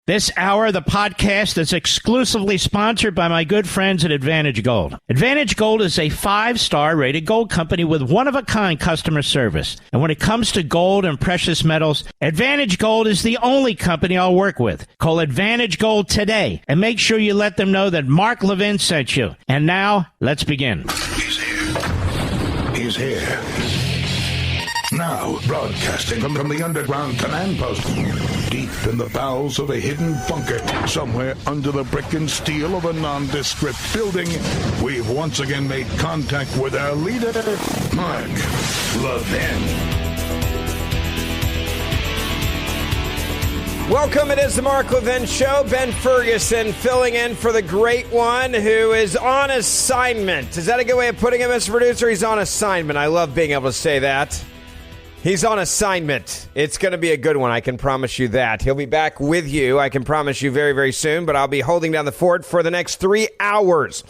This hour of the podcast is exclusively sponsored by my good friends at Advantage Gold. Advantage Gold is a 5-star rated gold company with one-of-a-kind customer service. And when it comes to gold and precious metals, Advantage Gold is the only company I'll work with. Call Advantage Gold today and make sure you let them know that Mark Levin sent you. And now, let's begin. He's here. He's here. Now, broadcasting from the underground command post, deep in the bowels of a hidden bunker, somewhere under the brick and steel of a nondescript building, we've once again made contact with our leader, Mark Levin. Welcome, it is the Mark Levin Show. Ben Ferguson filling in for the great one who is on assignment. Is that a good way of putting it, Mr. Producer? He's on assignment. I love being able to say that. He's on assignment. It's going to be a good one, I can promise you that. He'll be back with you, I can promise you, very, very soon, but I'll be holding down the fort for the next 3 hours.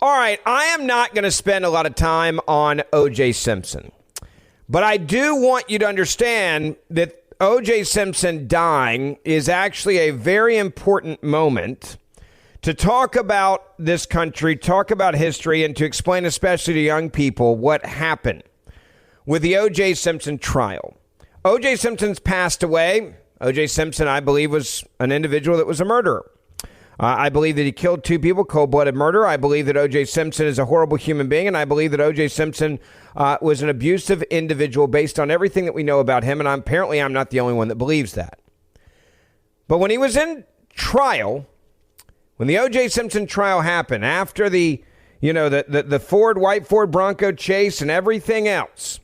All right, I am not going to spend a lot of time on OJ Simpson, but I do want you to understand that OJ Simpson dying is actually a very important moment to talk about this country, talk about history, and to explain especially to young people what happened with the O.J. Simpson trial. O.J. Simpson's passed away. O.J. Simpson, I believe, was an individual that was a murderer. I believe that he killed 2 people, cold-blooded murder. I believe that O.J. Simpson is a horrible human being, and I believe that O.J. Simpson was an abusive individual based on everything that we know about him, and apparently I'm not the only one that believes that. But when he was in trial, when the O.J. Simpson trial happened, after the white Ford Bronco chase and everything else,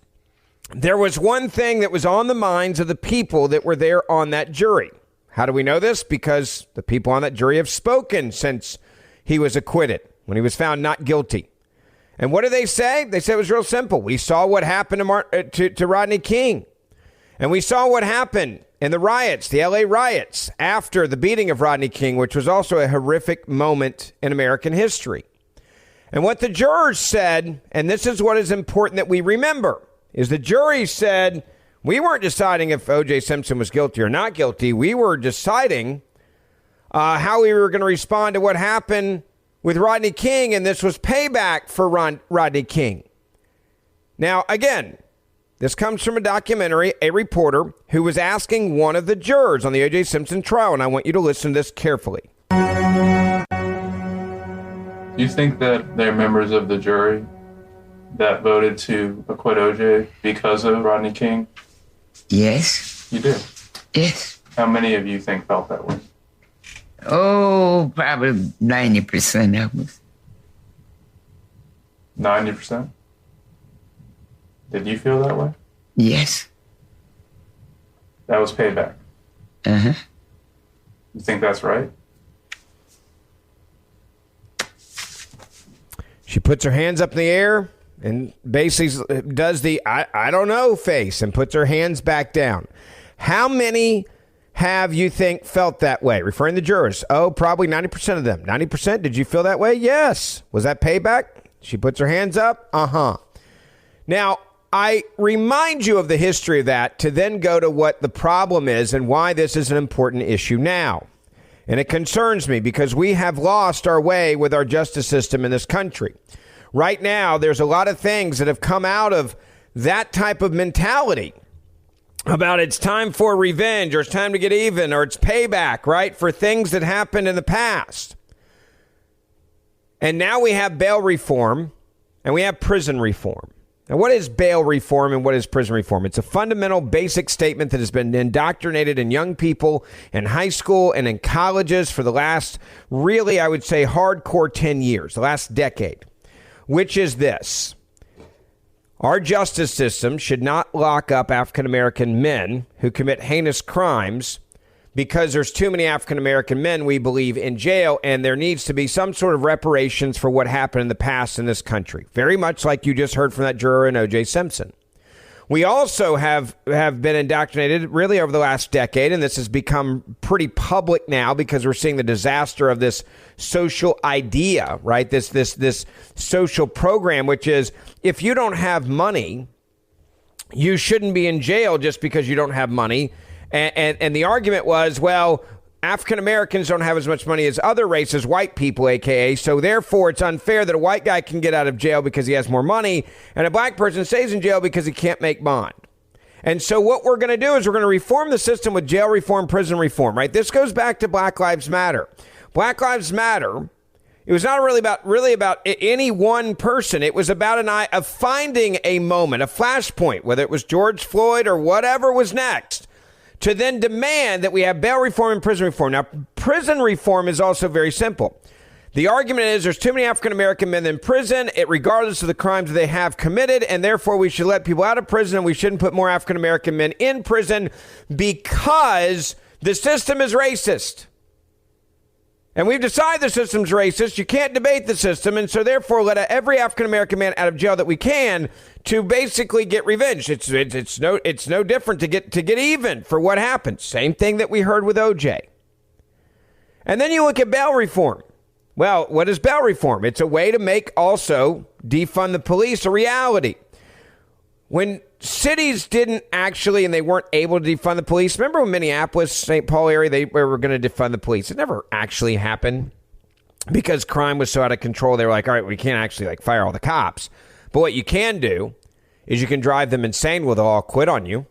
there was one thing that was on the minds of the people that were there on that jury. How do we know this? Because the people on that jury have spoken since he was acquitted, when he was found not guilty. And what do they say? They say it was real simple. We saw what happened to Rodney King. And we saw what happened in the riots, the LA riots, after the beating of Rodney King, which was also a horrific moment in American history. And what the jurors said, and this is what is important that we remember, is the jury said, we weren't deciding if O.J. Simpson was guilty or not guilty. We were deciding how we were going to respond to what happened with Rodney King, and this was payback for Rodney King. Now, again, this comes from a documentary, a reporter who was asking one of the jurors on the O.J. Simpson trial, and I want you to listen to this carefully. Do you think that they're members of the jury that voted to acquit OJ because of Rodney King? Yes. You do? Yes. How many of you think felt that way? Oh, probably 90% of us. 90%? Did you feel that way? Yes. That was payback? Uh-huh. You think that's right? She puts her hands up in the air and basically does the I don't know face and puts her hands back down. How many have you think felt that way? Referring to jurors. Oh, probably 90% of them. 90%? Did you feel that way? Yes. Was that payback? She puts her hands up. Uh-huh. Now, I remind you of the history of that to then go to what the problem is and why this is an important issue now. And it concerns me because we have lost our way with our justice system in this country. Right now, there's a lot of things that have come out of that type of mentality about it's time for revenge or it's time to get even or it's payback, right, for things that happened in the past. And now we have bail reform and we have prison reform. Now, what is bail reform and what is prison reform? It's a fundamental basic statement that has been indoctrinated in young people in high school and in colleges for the last, really, I would say, hardcore 10 years, the last decade, which is this. Our justice system should not lock up African-American men who commit heinous crimes because there's too many African-American men, we believe, in jail, and there needs to be some sort of reparations for what happened in the past in this country. Very much like you just heard from that juror in O.J. Simpson. We also have been indoctrinated really over the last decade, and this has become pretty public now because we're seeing the disaster of this social idea, right? This social program, which is if you don't have money, you shouldn't be in jail just because you don't have money. And the argument was, well, African Americans don't have as much money as other races, white people, aka, so therefore it's unfair that a white guy can get out of jail because he has more money and a black person stays in jail because he can't make bond. And so what we're going to do is we're going to reform the system with jail reform, prison reform, right? This goes back to Black Lives Matter. Black Lives Matter, it was not really about any one person. It was about finding a moment, a flashpoint, whether it was George Floyd or whatever was next, to then demand that we have bail reform and prison reform. Now, prison reform is also very simple. The argument is there's too many African-American men in prison, regardless of the crimes they have committed, and therefore we should let people out of prison and we shouldn't put more African-American men in prison because the system is racist. And we've decided the system's racist. You can't debate the system. And so therefore let every African-American man out of jail that we can to basically get revenge. It's no different to get even for what happened. Same thing that we heard with OJ. And then you look at bail reform. Well, what is bail reform? It's a way to make also defund the police a reality. When cities didn't actually, and they weren't able to defund the police. Remember when Minneapolis, St. Paul area, they were going to defund the police? It never actually happened because crime was so out of control. They were like, all right, we can't actually fire all the cops. But what you can do is you can drive them insane where they'll all quit on you,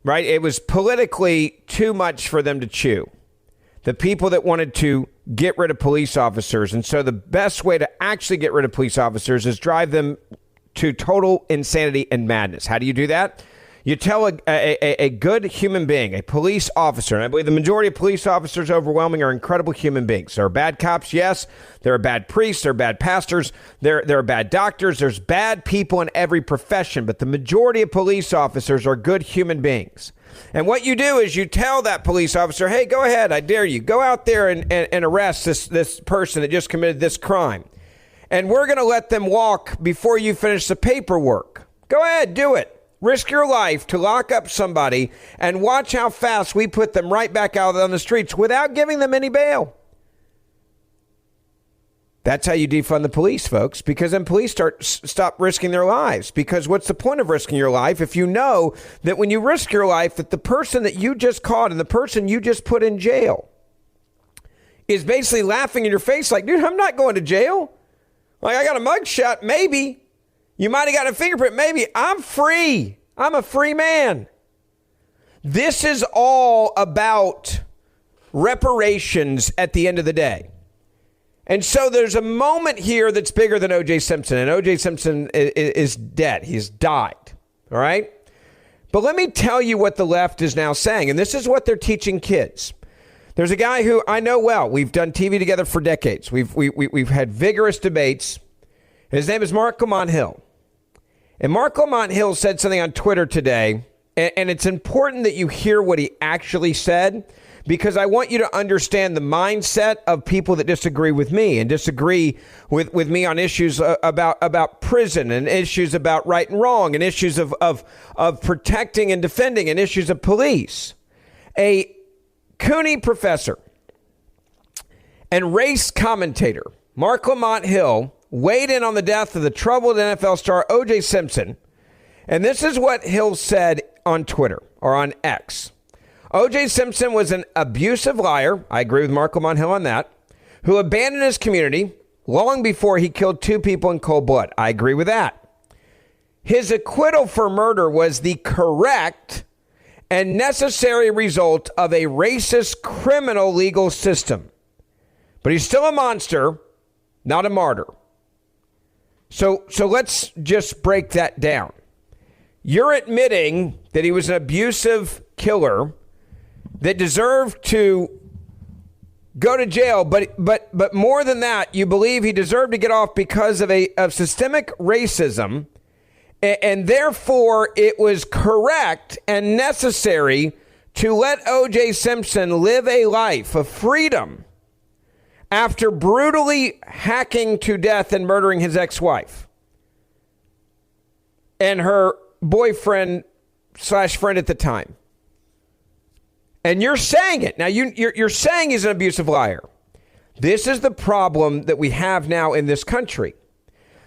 right? It was politically too much for them to chew. The people that wanted to get rid of police officers. And so the best way to actually get rid of police officers is drive them to total insanity and madness. How do you do that? You tell a good human being, a police officer, and I believe the majority of police officers overwhelming are incredible human beings. There are bad cops, yes. There are bad priests. There are bad pastors. There are bad doctors. There's bad people in every profession. But the majority of police officers are good human beings. And what you do is you tell that police officer, hey, go ahead, I dare you. Go out there and arrest this person that just committed this crime. And we're going to let them walk before you finish the paperwork. Go ahead, do it. Risk your life to lock up somebody and watch how fast we put them right back out on the streets without giving them any bail. That's how you defund the police, folks, because then police stop risking their lives. Because what's the point of risking your life if you know that when you risk your life that the person that you just caught and the person you just put in jail is basically laughing in your face like, dude, I'm not going to jail. Like, I got a mugshot, maybe. You might have got a fingerprint, maybe. I'm free. I'm a free man. This is all about reparations at the end of the day. And so there's a moment here that's bigger than OJ Simpson. And OJ Simpson is dead. He's died. All right? But let me tell you what the left is now saying. And this is what they're teaching kids. There's a guy who I know well. We've done TV together for decades. We've had vigorous debates. His name is Mark Lamont Hill. And Mark Lamont Hill said something on Twitter today. And it's important that you hear what he actually said, because I want you to understand the mindset of people that disagree with me and disagree with me on issues about prison and issues about right and wrong and issues of protecting and defending and issues of police. A CUNY professor and race commentator Mark Lamont Hill weighed in on the death of the troubled NFL star OJ Simpson. And this is what Hill said on Twitter or on X. OJ Simpson was an abusive liar. I agree with Mark Lamont Hill on that. Who abandoned his community long before he killed two people in cold blood. I agree with that. His acquittal for murder was the correct and necessary result of a racist criminal legal system. But he's still a monster, not a martyr. So let's just break that down. You're admitting that he was an abusive killer that deserved to go to jail, but more than that, you believe he deserved to get off because of systemic racism. And therefore, it was correct and necessary to let O.J. Simpson live a life of freedom after brutally hacking to death and murdering his ex-wife and her boyfriend / friend at the time. And you're saying it. Now, you're saying he's an abusive liar. This is the problem that we have now in this country.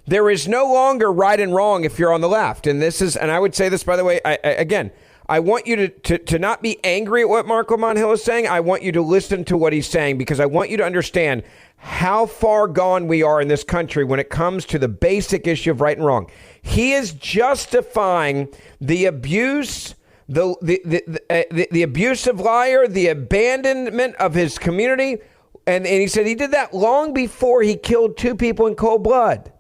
There is no longer right and wrong if you're on the left. And I would say this, by the way, I want you to not be angry at what Mark Lamont Hill is saying. I want you to listen to what he's saying, because I want you to understand how far gone we are in this country when it comes to the basic issue of right and wrong. He is justifying the abuse, the abusive liar, the abandonment of his community. And he said he did that long before he killed 2 people in cold blood.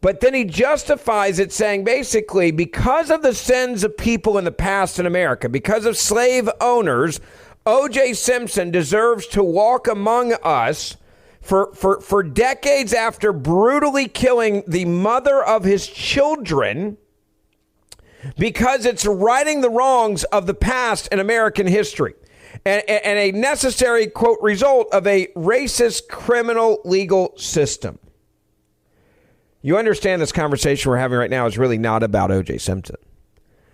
But then he justifies it saying, basically, because of the sins of people in the past in America, because of slave owners, OJ Simpson deserves to walk among us for decades after brutally killing the mother of his children, because it's righting the wrongs of the past in American history. And a necessary, quote, result of a racist criminal legal system. You understand this conversation we're having right now is really not about O.J. Simpson.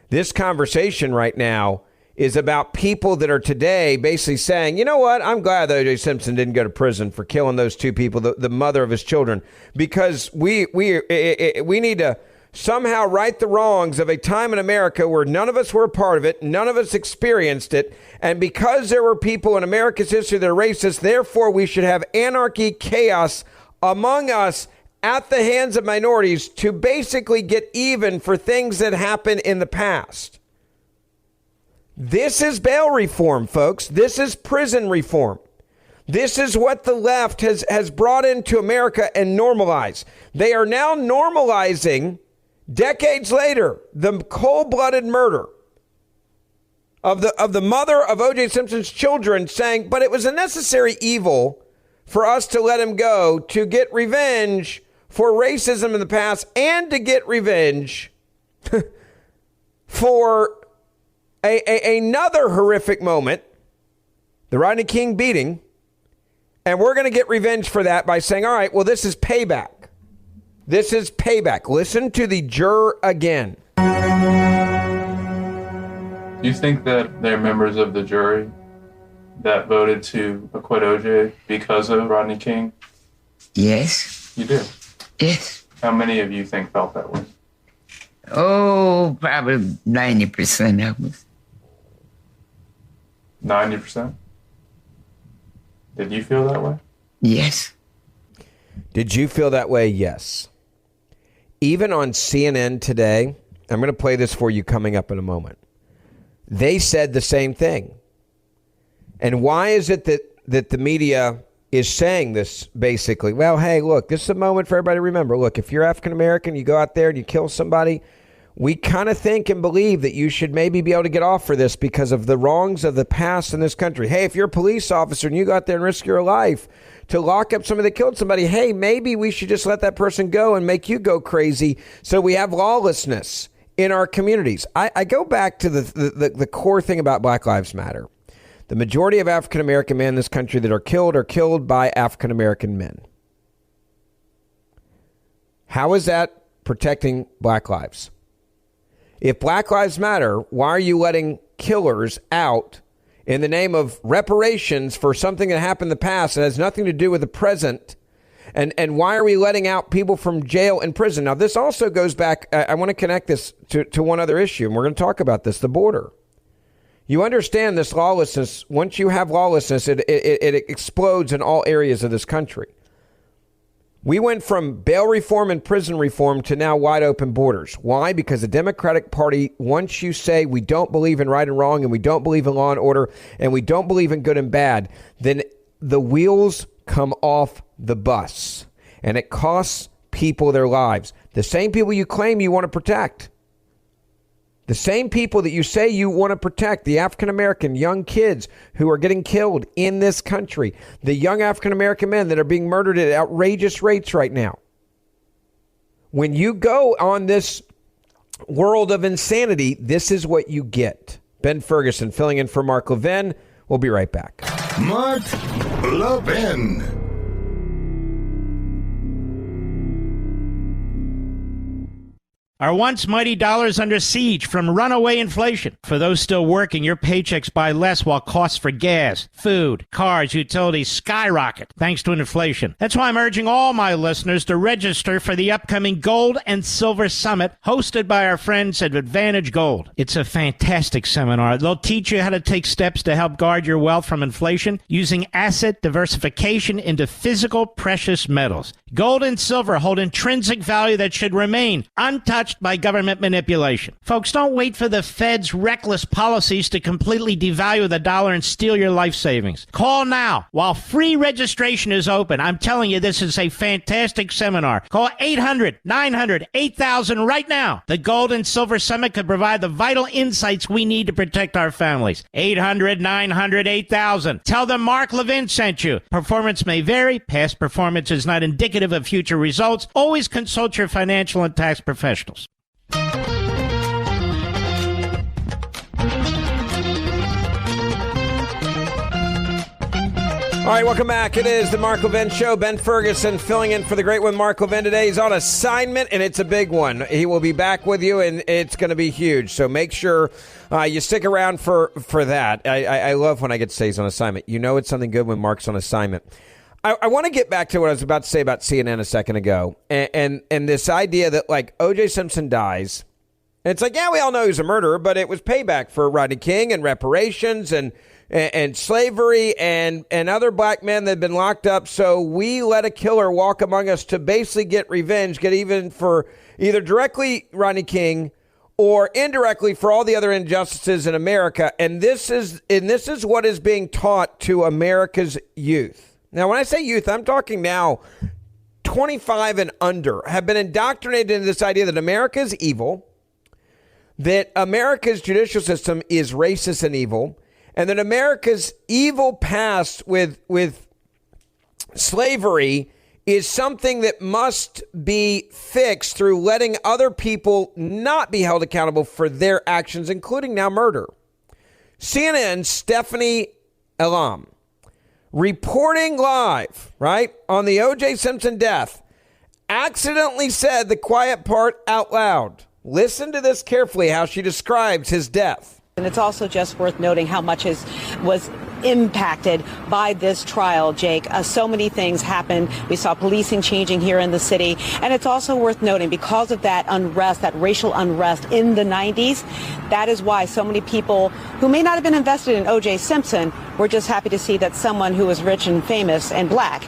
This conversation right now is about people that are today basically saying, you know what, I'm glad that O.J. Simpson didn't go to prison for killing those 2 people, the mother of his children, because we need to somehow right the wrongs of a time in America where none of us were a part of it, none of us experienced it, and because there were people in America's history that are racist, therefore we should have anarchy, chaos among us at the hands of minorities to basically get even for things that happened in the past. This is bail reform, folks. This is prison reform. This is what the left has brought into America and normalized. They are now normalizing, decades later, the cold-blooded murder of the mother of O.J. Simpson's children, saying, but it was a necessary evil for us to let him go to get revenge for racism in the past and to get revenge for another horrific moment, the Rodney King beating. And we're going to get revenge for that by saying, all right, well, this is payback. This is payback. Listen to the juror again. Do you think that they're members of the jury that voted to acquit OJ because of Rodney King? Yes. You do? Yes. How many of you think felt that way? Oh, probably 90% of us. 90%? Did you feel that way? Yes. Did you feel that way? Yes. Even on CNN today, I'm going to play this for you coming up in a moment. They said the same thing. And why is it that the media is saying this basically? Well, hey, look, this is a moment for everybody to remember. Look, if you're African American, you go out there and you kill somebody, we kind of think and believe that you should maybe be able to get off for this because of the wrongs of the past in this country. Hey, if you're a police officer and you go out there and risk your life to lock up somebody that killed somebody, hey, maybe we should just let that person go and make you go crazy so we have lawlessness in our communities. I go back to the core thing about Black Lives Matter. The majority of African-American men in this country that are killed by African-American men. How is that protecting black lives? If Black Lives Matter, why are you letting killers out in the name of reparations for something that happened in the past that has nothing to do with the present? And why are we letting out people from jail and prison? Now, this also goes back, I want to connect this to one other issue, and we're going to talk about this, the border. You understand this lawlessness. Once you have lawlessness, it explodes in all areas of this country. We went from bail reform and prison reform to now wide open borders. Why? Because the Democratic Party, once you say we don't believe in right and wrong, and we don't believe in law and order, and we don't believe in good and bad, then the wheels come off the bus, and it costs people their lives. The same people you claim you want to protect. The same people that you say you want to protect, the African-American young kids who are getting killed in this country, the young African-American men that are being murdered at outrageous rates right now. When you go on this world of insanity, this is what you get. Ben Ferguson filling in for Mark Levin. We'll be right back. Mark Levin. Our once mighty dollar is under siege from runaway inflation. For those still working, your paychecks buy less while costs for gas, food, cars, utilities skyrocket thanks to inflation. That's why I'm urging all my listeners to register for the upcoming Gold and Silver Summit hosted by our friends at Advantage Gold. It's a fantastic seminar. They'll teach you how to take steps to help guard your wealth from inflation using asset diversification into physical precious metals. Gold and silver hold intrinsic value that should remain untouched by government manipulation. Folks, don't wait for the Fed's reckless policies to completely devalue the dollar and steal your life savings. Call now while free registration is open. I'm telling you, this is a fantastic seminar. Call 800-900-8000 right now. The Gold and Silver Summit could provide the vital insights we need to protect our families. 800-900-8000. Tell them Mark Levin sent you. Performance may vary. Past performance is not indicative of future results. Always consult your financial and tax professionals. All right, welcome back. It is the Mark Levin Show. Ben Ferguson filling in for the great one, Mark Levin. Today he's on assignment, and it's a big one. He will be back with you, and it's going to be huge. So make sure you stick around for that. I love when I get to say he's on assignment. You know it's something good when Mark's on assignment. I want to get back to what I was about to say about CNN a second ago, and this idea that, like, OJ Simpson dies, and it's like, yeah, we all know he's a murderer, but it was payback for Rodney King and reparations and slavery and other black men that had been locked up, so we let a killer walk among us to basically get revenge, get even for either directly Rodney King or indirectly for all the other injustices in America, and this is what is being taught to America's youth. Now, when I say youth, I'm talking now 25 and under have been indoctrinated into this idea that America is evil, that America's judicial system is racist and evil, and that America's evil past with slavery is something that must be fixed through letting other people not be held accountable for their actions, including now murder. CNN's Stephanie Elam, reporting live, right, on the OJ Simpson death, accidentally said the quiet part out loud. Listen to this carefully, how she describes his death. And it's also just worth noting how much was impacted by this trial, Jake. So many things happened. We saw policing changing here in the city. And it's also worth noting, because of that unrest, that racial unrest in the 90s, that is why so many people who may not have been invested in OJ Simpson were just happy to see that someone who was rich and famous and black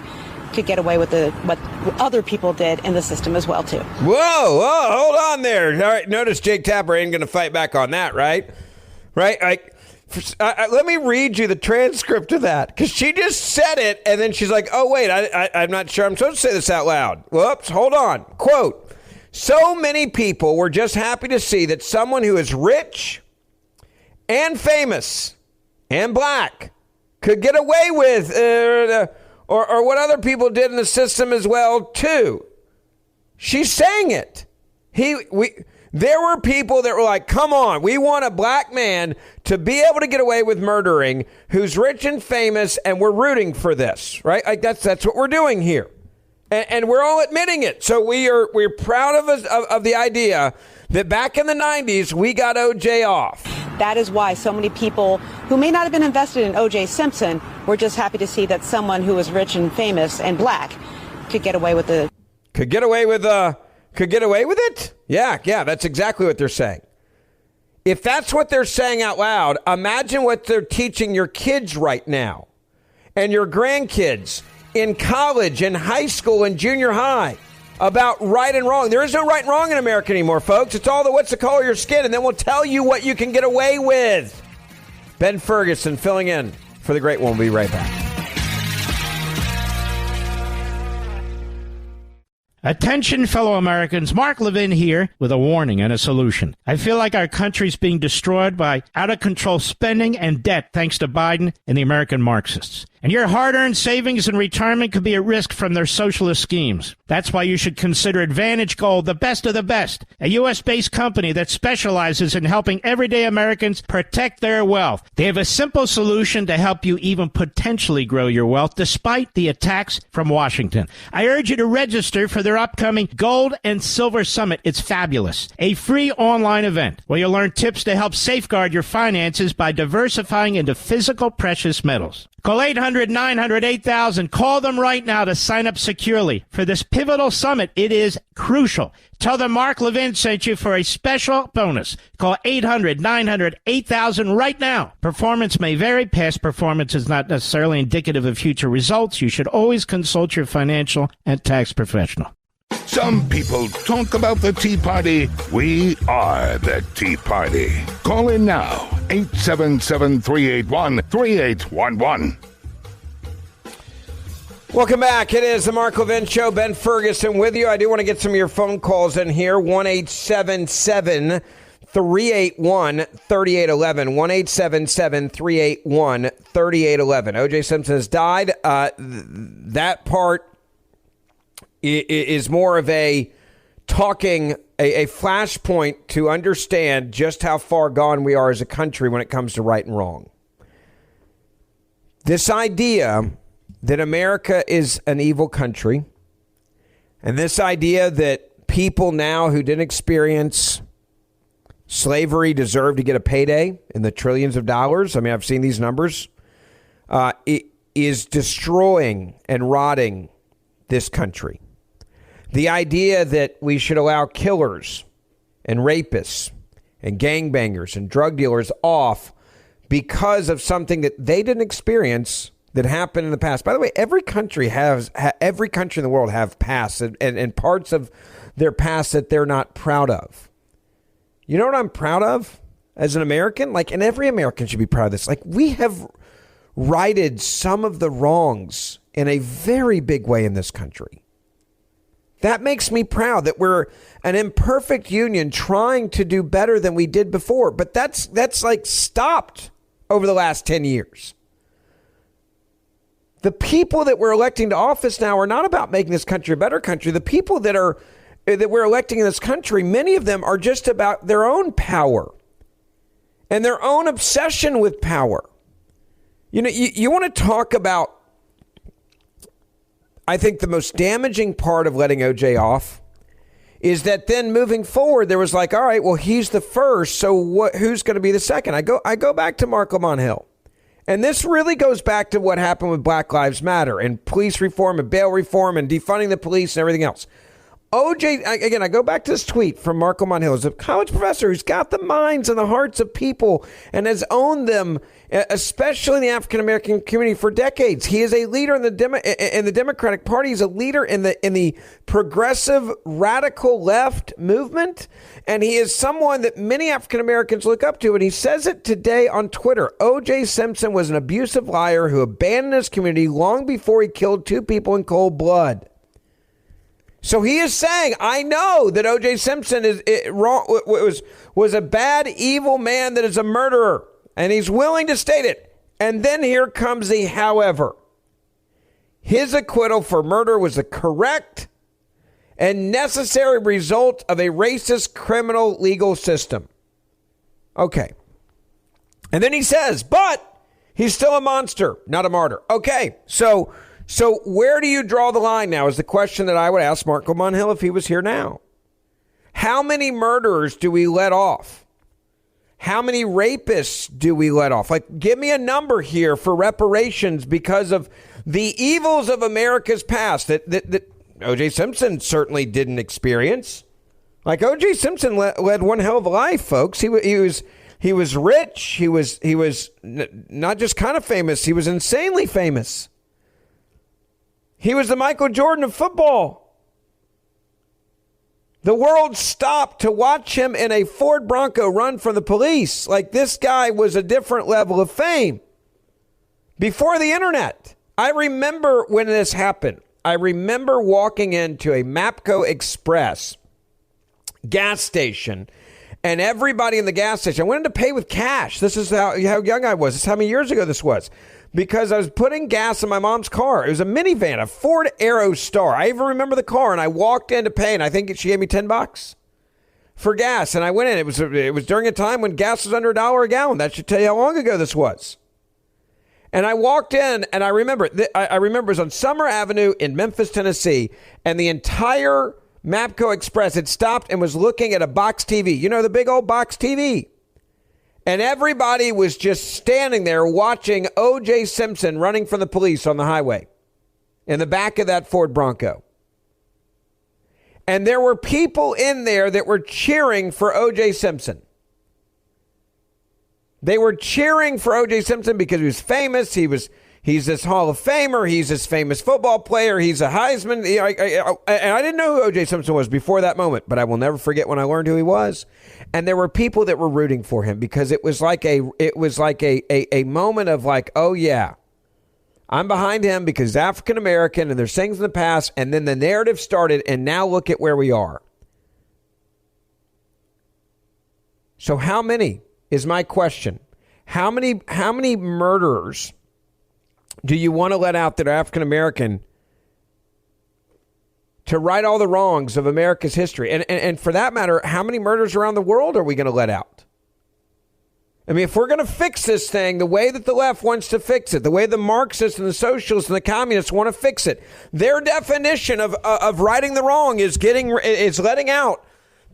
could get away with what other people did in the system as well, too. Whoa, hold on there. All right, notice Jake Tapper ain't going to fight back on that, right? Right? Let me read you the transcript of that, because she just said it, and then she's like, oh, wait, I'm not sure I'm supposed to say this out loud. Whoops, hold on. Quote, so many people were just happy to see that someone who is rich and famous and black could get away with, or what other people did in the system as well, too. She's saying it. There were people that were like, come on, we want a black man to be able to get away with murdering who's rich and famous, and we're rooting for this, right? Like that's what we're doing here. And we're all admitting it. So we're proud of the idea that back in the 90s, we got OJ off. That is why so many people who may not have been invested in OJ Simpson were just happy to see that someone who was rich and famous and black could get away with it. Could get away with it? Yeah, that's exactly what they're saying. If that's what they're saying out loud, imagine what they're teaching your kids right now and your grandkids in college and high school and junior high about right and wrong. There is no right and wrong in America anymore, folks. It's all the what's the color of your skin, and then we'll tell you what you can get away with. Ben Ferguson filling in for the great one. We'll be right back. Attention, fellow Americans. Mark Levin here with a warning and a solution. I feel like our country's being destroyed by out-of-control spending and debt thanks to Biden and the American Marxists. And your hard-earned savings and retirement could be at risk from their socialist schemes. That's why you should consider Advantage Gold, the best of the best, a U.S.-based company that specializes in helping everyday Americans protect their wealth. They have a simple solution to help you even potentially grow your wealth despite the attacks from Washington. I urge you to register for their upcoming Gold and Silver Summit. It's fabulous. A free online event where you'll learn tips to help safeguard your finances by diversifying into physical precious metals. Call 800-900-8000. Call them right now to sign up securely for this pivotal summit. It is crucial. Tell them Mark Levin sent you for a special bonus. Call 800-900-8000 right now. Performance may vary. Past performance is not necessarily indicative of future results. You should always consult your financial and tax professional. Some people talk about the Tea Party. We are the Tea Party. Call in now. 877-381-3811. Welcome back. It is the Mark Levin Show. Ben Ferguson with you. I do want to get some of your phone calls in here. 1-877-381-3811. 1-877-381-3811. OJ Simpson has died. That part is more of a flashpoint to understand just how far gone we are as a country when it comes to right and wrong. This idea that America is an evil country, and this idea that people now who didn't experience slavery deserve to get a payday in the trillions of dollars. I mean, I've seen these numbers. It is destroying and rotting this country. The idea that we should allow killers and rapists and gangbangers and drug dealers off because of something that they didn't experience that happened in the past. By the way, every country in the world have past and parts of their past that they're not proud of. You know what I'm proud of as an American? And every American should be proud of this. We have righted some of the wrongs in a very big way in this country. That makes me proud that we're an imperfect union trying to do better than we did before. But that's stopped over the last 10 years. The people that we're electing to office now are not about making this country a better country. The people that we're electing in this country, many of them are just about their own power and their own obsession with power. You know, you want to talk about, I think the most damaging part of letting OJ off is that then moving forward, there was all right, well, he's the first, so who's going to be the second? I go back to Mark Lamont Hill. And this really goes back to what happened with Black Lives Matter and police reform and bail reform and defunding the police and everything else. OJ, again, I go back to this tweet from Mark Lamont Hill. He's a college professor who's got the minds and the hearts of people and has owned them, especially in the African-American community, for decades. He is a leader in the Democratic Party. He's a leader in the progressive radical left movement. And he is someone that many African-Americans look up to. And he says it today on Twitter. OJ Simpson was an abusive liar who abandoned his community long before he killed two people in cold blood. So he is saying, I know that O.J. Simpson was a bad, evil man that is a murderer, and he's willing to state it. And then here comes the however. His acquittal for murder was the correct and necessary result of a racist criminal legal system. Okay. And then he says, but he's still a monster, not a martyr. Okay, so where do you draw the line now is the question that I would ask Mark Lamont Hill if he was here now. How many murderers do we let off? How many rapists do we let off? Give me a number here for reparations because of the evils of America's past that O.J. Simpson certainly didn't experience. O.J. Simpson led one hell of a life, folks. He was rich. He was not just kind of famous. He was insanely famous. He was the Michael Jordan of football. The world stopped to watch him in a Ford Bronco run from the police. This guy was a different level of fame. Before the internet. I remember when this happened. I remember walking into a Mapco Express gas station, and everybody in the gas station, I wanted to pay with cash. This is how young I was. This is how many years ago this was. because I was putting gas in my mom's car. It was a minivan, a Ford Aerostar. I even remember the car, and I walked in to pay, and I think she gave me $10 for gas. And I went in. It was during a time when gas was under $1 a gallon. That should tell you how long ago this was. And I walked in, and I remember it was on Summer Avenue in Memphis, Tennessee, and the entire Mapco Express had stopped and was looking at a box TV. You know, the big old box TV. And everybody was just standing there watching OJ Simpson running from the police on the highway in the back of that Ford Bronco. And there were people in there that were cheering for OJ Simpson. They were cheering for O.J. Simpson because he was famous. He's this Hall of Famer. He's this famous football player. He's a Heisman. And I didn't know who O.J. Simpson was before that moment, but I will never forget when I learned who he was. And there were people that were rooting for him because it was like a moment of like, oh yeah, I'm behind him because he's African American and there's things in the past. And then the narrative started, and now look at where we are. So how many? Is my question. How many murderers do you want to let out that are African American to right all the wrongs of America's history? And for that matter, how many murders around the world are we going to let out? I mean, if we're going to fix this thing the way that the left wants to fix it, the way the Marxists and the socialists and the communists want to fix it, their definition of righting the wrong is letting out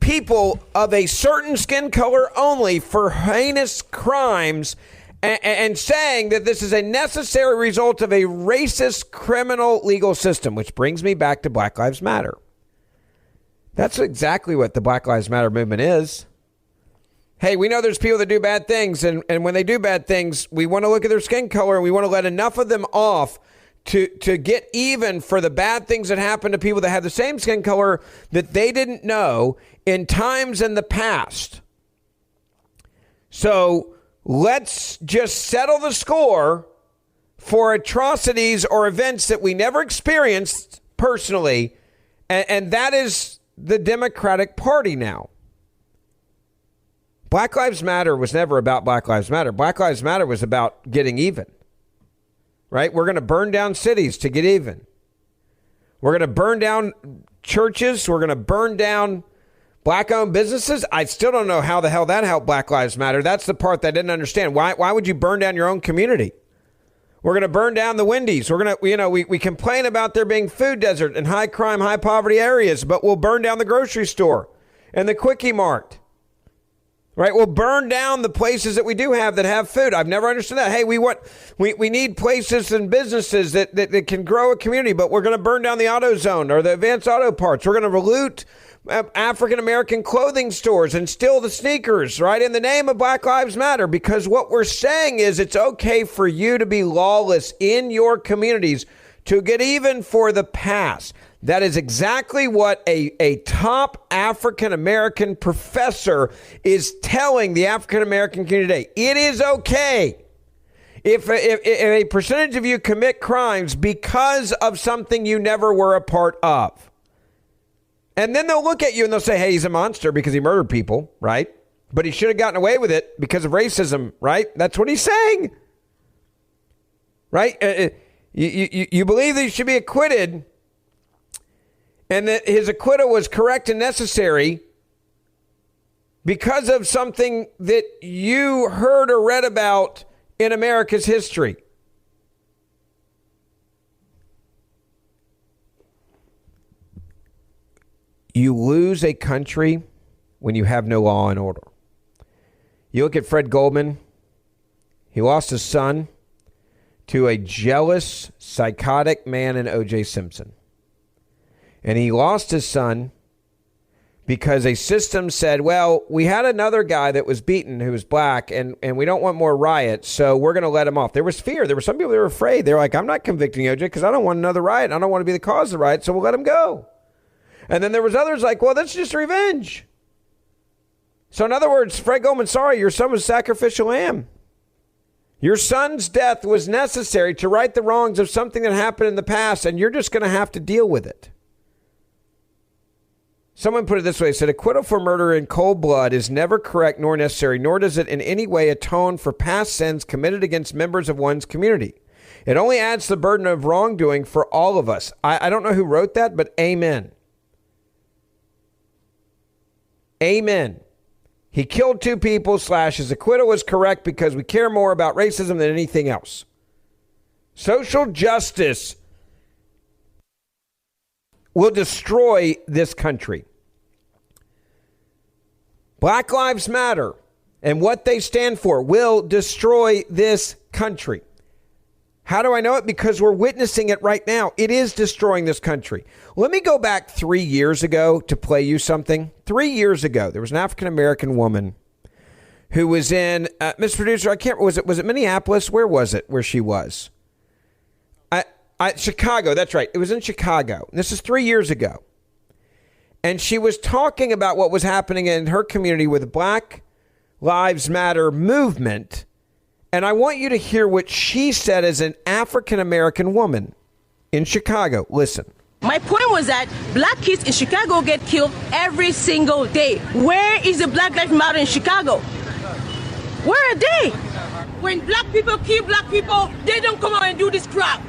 people of a certain skin color only for heinous crimes and saying that this is a necessary result of a racist criminal legal system, which brings me back to Black Lives Matter. That's exactly what the Black Lives Matter movement is. Hey, we know there's people that do bad things, and when they do bad things, we want to look at their skin color and we want to let enough of them off to get even for the bad things that happen to people that have the same skin color that they didn't know in times in the past. So let's just settle the score for atrocities or events that we never experienced personally. And that is the Democratic Party now. Black Lives Matter was never about Black Lives Matter. Black Lives Matter was about getting even. Right? We're going to burn down cities to get even. We're going to burn down churches. We're going to burn down black-owned businesses. I still don't know how the hell that helped Black Lives Matter. That's the part that I didn't understand. Why would you burn down your own community? We're going to burn down the Wendy's. We're going to, we complain about there being food desert and high crime, high poverty areas, but we'll burn down the grocery store and the Quickie Mart. Right, we'll burn down the places that we do have that have food. I've never understood that. Hey, we need places and businesses that can grow a community, but we're going to burn down the AutoZone or the Advanced Auto Parts. We're going to loot African-American clothing stores and steal the sneakers, right, in the name of Black Lives Matter, because what we're saying is it's okay for you to be lawless in your communities to get even for the past. That is exactly what a top African-American professor is telling the African-American community today. It is okay if a percentage of you commit crimes because of something you never were a part of. And then they'll look at you and they'll say, hey, he's a monster because he murdered people, right? But he should have gotten away with it because of racism, right? That's what he's saying, right? You believe that he should be acquitted and that his acquittal was correct and necessary because of something that you heard or read about in America's history. You lose a country when you have no law and order. You look at Fred Goldman. He lost his son to a jealous, psychotic man in OJ Simpson. And he lost his son because a system said, well, we had another guy that was beaten who was black, and we don't want more riots, so we're going to let him off. There was fear. There were some people that were afraid. They were like, I'm not convicting OJ because I don't want another riot. I don't want to be the cause of the riot, so we'll let him go. And then there was others like, well, that's just revenge. So in other words, Fred Goldman, sorry, your son was a sacrificial lamb. Your son's death was necessary to right the wrongs of something that happened in the past, and you're just going to have to deal with it. Someone put it this way, said, acquittal for murder in cold blood is never correct nor necessary, nor does it in any way atone for past sins committed against members of one's community. It only adds the burden of wrongdoing for all of us. I don't know who wrote that, but amen. Amen. He killed 2 people / his acquittal was correct because we care more about racism than anything else. Social justice will destroy this country. Black Lives Matter and what they stand for will destroy this country. How do I know it? Because we're witnessing it right now. It is destroying this country. Let me go back 3 years ago to play you something. 3 years ago, there was an African-American woman who was in, Mr. Producer, I can't, was it Minneapolis? Where was it where she was? Chicago, that's right. It was in Chicago. This is 3 years ago. And she was talking about what was happening in her community with the Black Lives Matter movement. And I want you to hear what she said as an African-American woman in Chicago. Listen. My point was that black kids in Chicago get killed every single day. Where is the Black Lives Matter in Chicago? Where are they? When black people kill black people, they don't come out and do this crap.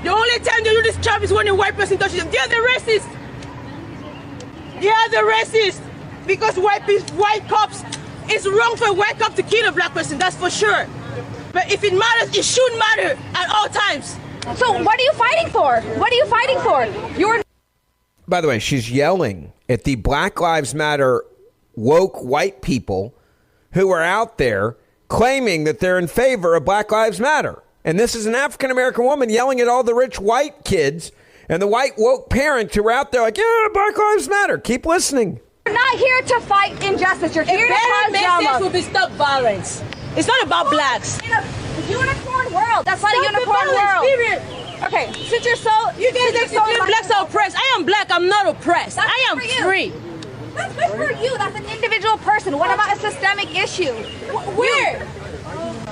The only time they do this crap is when a white person touches them. They're the racists. They are the racists. Because white cops, it's wrong for a white cop to kill a black person, that's for sure. But if it matters, it should matter at all times. So what are you fighting for? What are you fighting for? By the way, she's yelling at the Black Lives Matter woke white people who are out there claiming that they're in favor of Black Lives Matter. And this is an African-American woman yelling at all the rich white kids and the white woke parents who are out there like, yeah, Black Lives Matter. Keep listening. You're not here to fight injustice. You're here to cause drama. Will be stop violence. It's not about blacks. In a unicorn world. That's not a unicorn world. Period. Okay, since you're so... You guys think blacks are oppressed. I am black. I'm not oppressed. I am free. That's good for you. That's an individual person. What about a systemic issue? Where?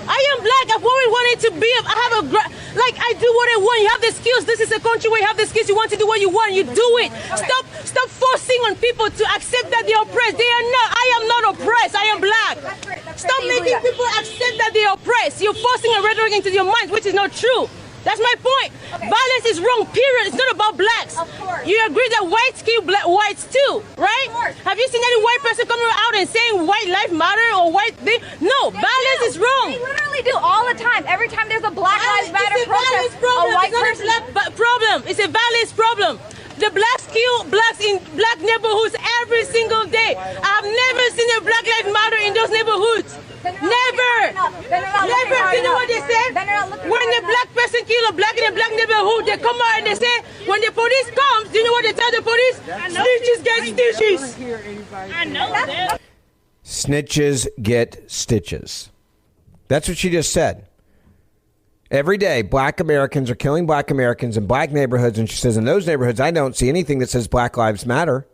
I am black. I've always wanted to be. I have I do what I want. You have the skills. This is a country where you have the skills. You want to do what you want. You do it. Okay. Stop forcing on people to accept that they're oppressed. They are not. I am not oppressed. I am black. That's Stop making people accept that they're oppressed. You're forcing a rhetoric into your minds, which is not true. That's my point. Okay. Violence is wrong, period. It's not about blacks. Of course. You agree that whites kill whites too, right? Of course. Have you seen any white person coming out and saying white life matter or white thing? No, violence is wrong. They literally do all the time. Every time there's a Black Lives Matter protest, a white person... It's not a problem. It's a violence problem. The blacks kill blacks in black neighborhoods every single day. I've never seen a Black Lives Matter in those neighborhoods. Never. Never. You know what they say? When a black person kills a black in a black neighborhood, they come out and they say, when the police comes, do you know what they tell the police? Snitches get stitches. I know that. Snitches get stitches. That's what she just said. Every day, black Americans are killing black Americans in black neighborhoods. And she says, in those neighborhoods, I don't see anything that says Black Lives Matter.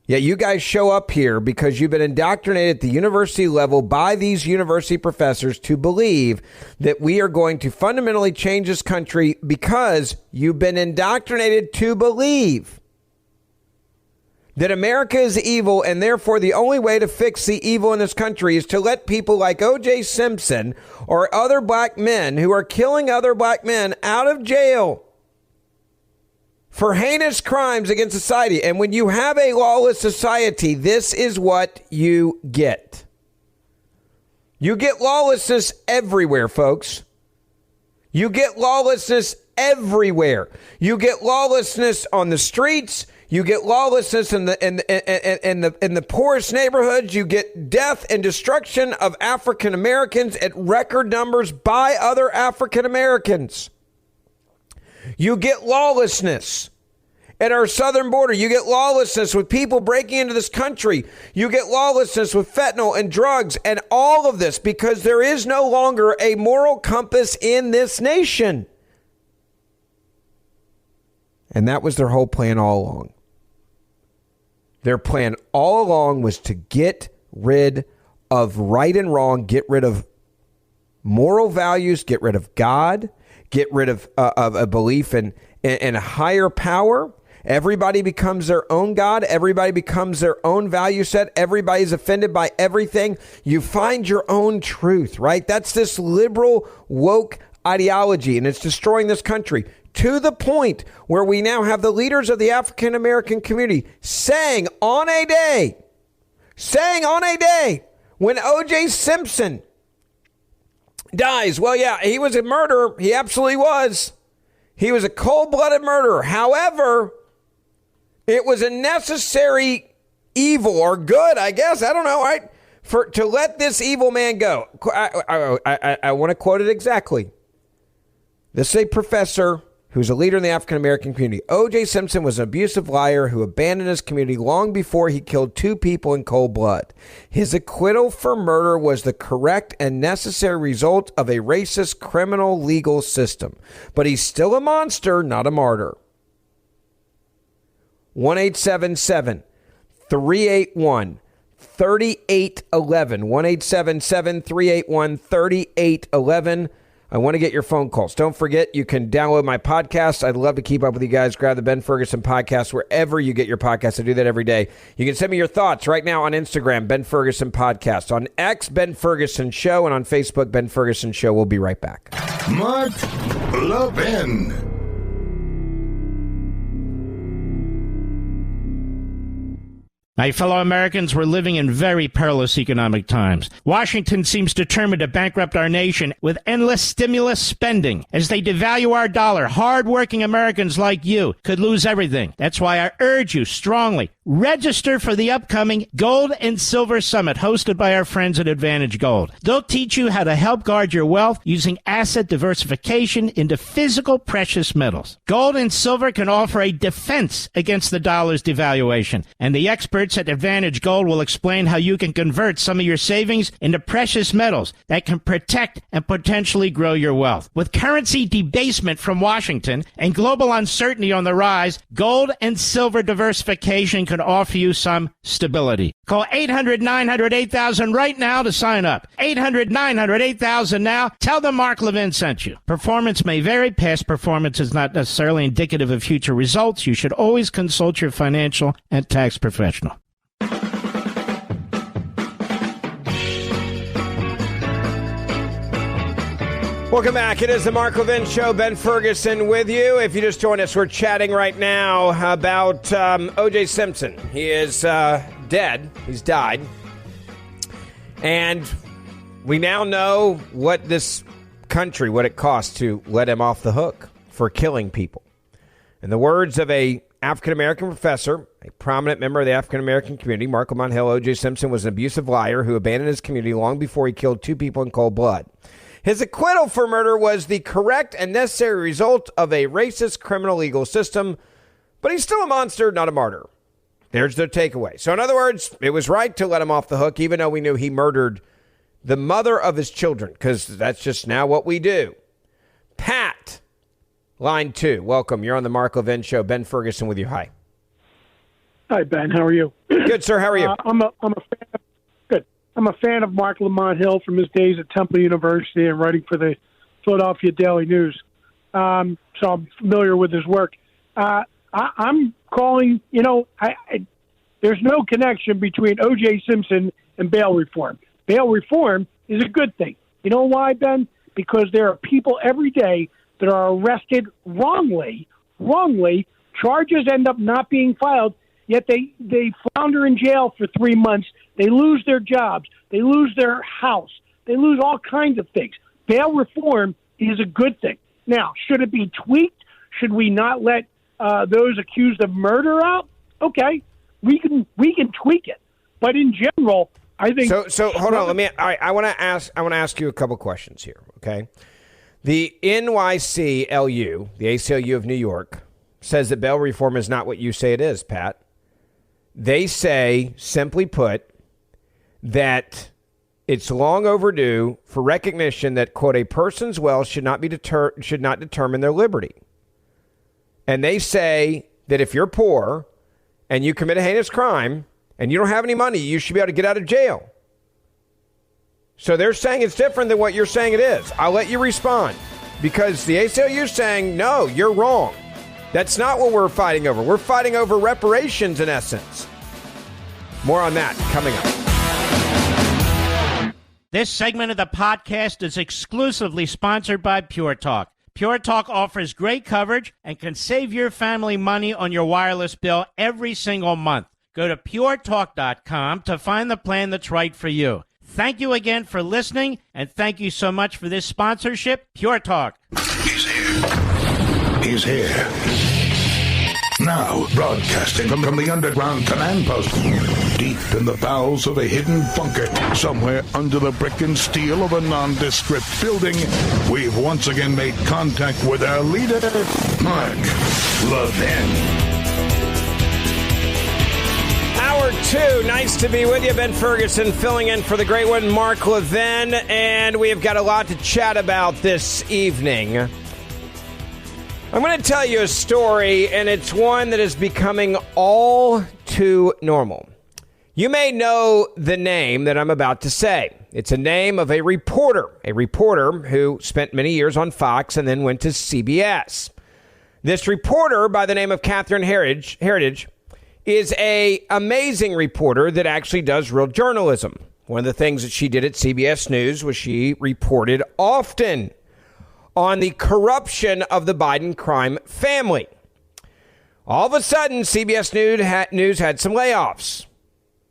Yet you guys show up here because you've been indoctrinated at the university level by these university professors to believe that we are going to fundamentally change this country because you've been indoctrinated to believe that America is evil, and therefore the only way to fix the evil in this country is to let people like OJ Simpson or other black men who are killing other black men out of jail for heinous crimes against society. And when you have a lawless society, this is what you get. You get lawlessness everywhere, folks. You get lawlessness everywhere. You get lawlessness on the streets. You get lawlessness in the poorest neighborhoods. You get death and destruction of African Americans at record numbers by other African Americans. You get lawlessness at our southern border. You get lawlessness with people breaking into this country. You get lawlessness with fentanyl and drugs and all of this because there is no longer a moral compass in this nation. And that was their whole plan all along. Their plan all along was to get rid of right and wrong, get rid of moral values, get rid of God, get rid of a belief in a higher power. Everybody becomes their own God. Everybody becomes their own value set. Everybody's offended by everything. You find your own truth, right? That's this liberal, woke ideology, and it's destroying this country to the point where we now have the leaders of the African American community saying on a day when OJ Simpson dies, well, yeah, he was a murderer. He absolutely was. He was a cold-blooded murderer. However, it was a necessary evil or good, I guess. I don't know, right? To let this evil man go. I want to quote it exactly. This is a professor who's a leader in the African-American community. O.J. Simpson was an abusive liar who abandoned his community long before he killed 2 people in cold blood. His acquittal for murder was the correct and necessary result of a racist criminal legal system. But he's still a monster, not a martyr. 1-877-381-3811. 1-877-381-3811. I want to get your phone calls. Don't forget, you can download my podcast. I'd love to keep up with you guys. Grab the Ben Ferguson podcast wherever you get your podcasts. I do that every day. You can send me your thoughts right now on Instagram, Ben Ferguson Podcast. On X, Ben Ferguson Show. And on Facebook, Ben Ferguson Show. We'll be right back. Mark Levin. My fellow Americans, we're living in very perilous economic times. Washington seems determined to bankrupt our nation with endless stimulus spending. As they devalue our dollar, hard-working Americans like you could lose everything. That's why I urge you strongly, register for the upcoming Gold and Silver Summit hosted by our friends at Advantage Gold. They'll teach you how to help guard your wealth using asset diversification into physical precious metals. Gold and silver can offer a defense against the dollar's devaluation, and the experts at Advantage Gold will explain how you can convert some of your savings into precious metals that can protect and potentially grow your wealth. With currency debasement from Washington and global uncertainty on the rise, gold and silver diversification can offer you some stability. Call 800-900-8000 right now to sign up. 800-900-8000 now. Tell them Mark Levin sent you. Performance may vary. Past performance is not necessarily indicative of future results. You should always consult your financial and tax professional. Welcome back. It is the Mark Levin Show. Ben Ferguson with you. If you just joined us, we're chatting right now about O.J. Simpson. He is dead. He's died. And we now know what this country, what it costs to let him off the hook for killing people. In the words of a African-American professor, a prominent member of the African-American community, Marco Monhill, O.J. Simpson was an abusive liar who abandoned his community long before he killed 2 people in cold blood. His acquittal for murder was the correct and necessary result of a racist criminal legal system, but he's still a monster, not a martyr. There's their takeaway. So in other words, it was right to let him off the hook, even though we knew he murdered the mother of his children, because that's just now what we do. Pat, line 2, welcome. You're on the Mark Levin Show. Ben Ferguson with you. Hi. Hi, Ben. How are you? Good, sir. How are you? I'm a fan. Good. I'm a fan of Mark Lamont Hill from his days at Temple University and writing for the Philadelphia Daily News. So I'm familiar with his work. I'm calling, there's no connection between O.J. Simpson and bail reform. Bail reform is a good thing. You know why, Ben? Because there are people every day that are arrested wrongly. Charges end up not being filed, yet they flounder in jail for 3 months. They lose their jobs. They lose their house. They lose all kinds of things. Bail reform is a good thing. Now, should it be tweaked? Should we not let those accused of murder out? Okay, we can tweak it. But in general, I think. So hold on. I want to ask you a couple questions here. Okay, the NYCLU, the ACLU of New York, says that bail reform is not what you say it is, Pat. They say, simply put, that it's long overdue for recognition that, quote, a person's wealth should not determine their liberty. And they say that if you're poor and you commit a heinous crime and you don't have any money, you should be able to get out of jail. So they're saying it's different than what you're saying it is. I'll let you respond, because the ACLU is saying, no, you're wrong. That's not what we're fighting over. We're fighting over reparations, in essence. More on that coming up. This segment of the podcast is exclusively sponsored by Pure Talk. Pure Talk offers great coverage and can save your family money on your wireless bill every single month. Go to puretalk.com to find the plan that's right for you. Thank you again for listening, and thank you so much for this sponsorship, Pure Talk. He's here. He's here. Now, broadcasting from the underground command post, deep in the bowels of a hidden bunker, somewhere under the brick and steel of a nondescript building, we've once again made contact with our leader, Mark Levin. Hour 2, nice to be with you. Ben Ferguson filling in for the great one, Mark Levin, and we have got a lot to chat about this evening. I'm going to tell you a story, and it's one that is becoming all too normal. You may know the name that I'm about to say. It's a name of a reporter who spent many years on Fox and then went to CBS. This reporter by the name of Catherine Herridge is an amazing reporter that actually does real journalism. One of the things that she did at CBS News was she reported often on the corruption of the Biden crime family. All of a sudden, CBS News had some layoffs.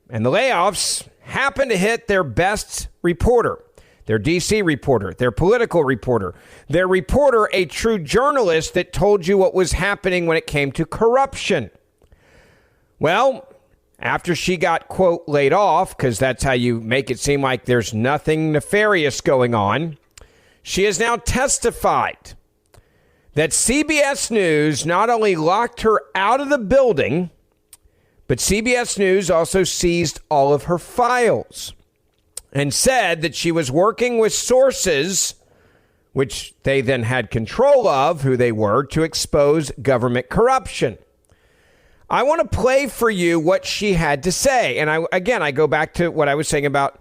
And the layoffs happened to hit their best reporter, their DC reporter, their political reporter, their reporter, a true journalist that told you what was happening when it came to corruption. Well, after she got, quote, laid off, because that's how you make it seem like there's nothing nefarious going on, she has now testified that CBS News not only locked her out of the building, but CBS News also seized all of her files and said that she was working with sources, which they then had control of, who they were, to expose government corruption. I want to play for you what she had to say. And I go back to what I was saying about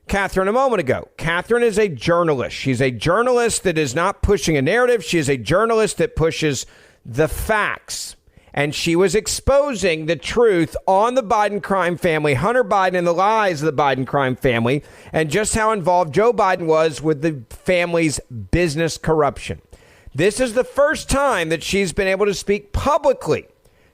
Catherine a moment ago. Catherine is a journalist. She's a journalist that is not pushing a narrative. She is a journalist that pushes the facts. And she was exposing the truth on the Biden crime family, Hunter Biden and the lies of the Biden crime family, and just how involved Joe Biden was with the family's business corruption. This is the first time that she's been able to speak publicly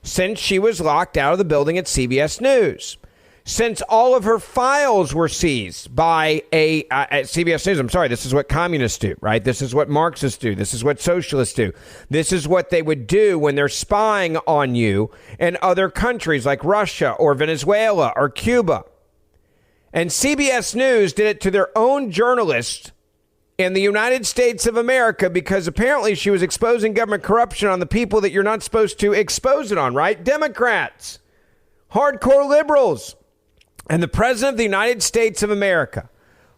since she was locked out of the building at CBS News. Since all of her files were seized by at CBS News. I'm sorry, this is what communists do, right? This is what Marxists do. This is what socialists do. This is what they would do when they're spying on you in other countries like Russia or Venezuela or Cuba. And CBS News did it to their own journalists in the United States of America because apparently she was exposing government corruption on the people that you're not supposed to expose it on, right? Democrats, hardcore liberals. And the president of the United States of America.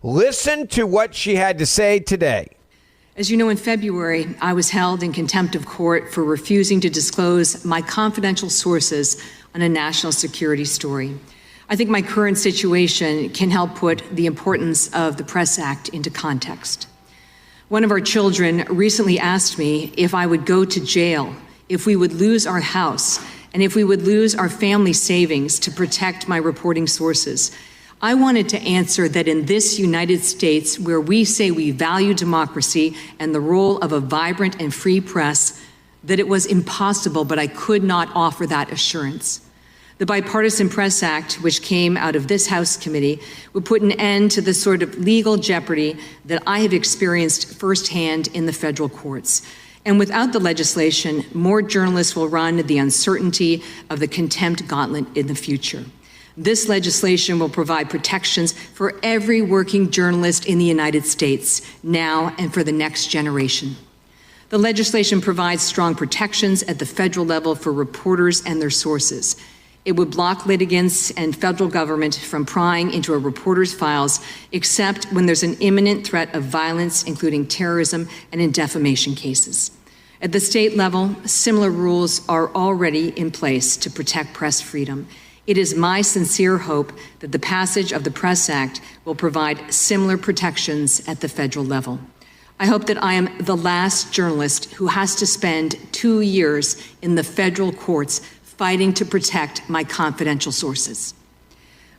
Listen to what she had to say today. As you know, in February, I was held in contempt of court for refusing to disclose my confidential sources on a national security story. I think my current situation can help put the importance of the Press Act into context. One of our children recently asked me if I would go to jail, if we would lose our house, and if we would lose our family savings to protect my reporting sources. I wanted to answer that in this United States, where we say we value democracy and the role of a vibrant and free press, that it was impossible, but I could not offer that assurance. The Bipartisan Press Act, which came out of this House committee, would put an end to the sort of legal jeopardy that I have experienced firsthand in the federal courts. And without the legislation, more journalists will run the uncertainty of the contempt gauntlet in the future. This legislation will provide protections for every working journalist in the United States, now and for the next generation. The legislation provides strong protections at the federal level for reporters and their sources. It would block litigants and federal government from prying into a reporter's files, except when there's an imminent threat of violence, including terrorism and in defamation cases. At the state level, similar rules are already in place to protect press freedom. It is my sincere hope that the passage of the Press Act will provide similar protections at the federal level. I hope that I am the last journalist who has to spend 2 years in the federal courts fighting to protect my confidential sources.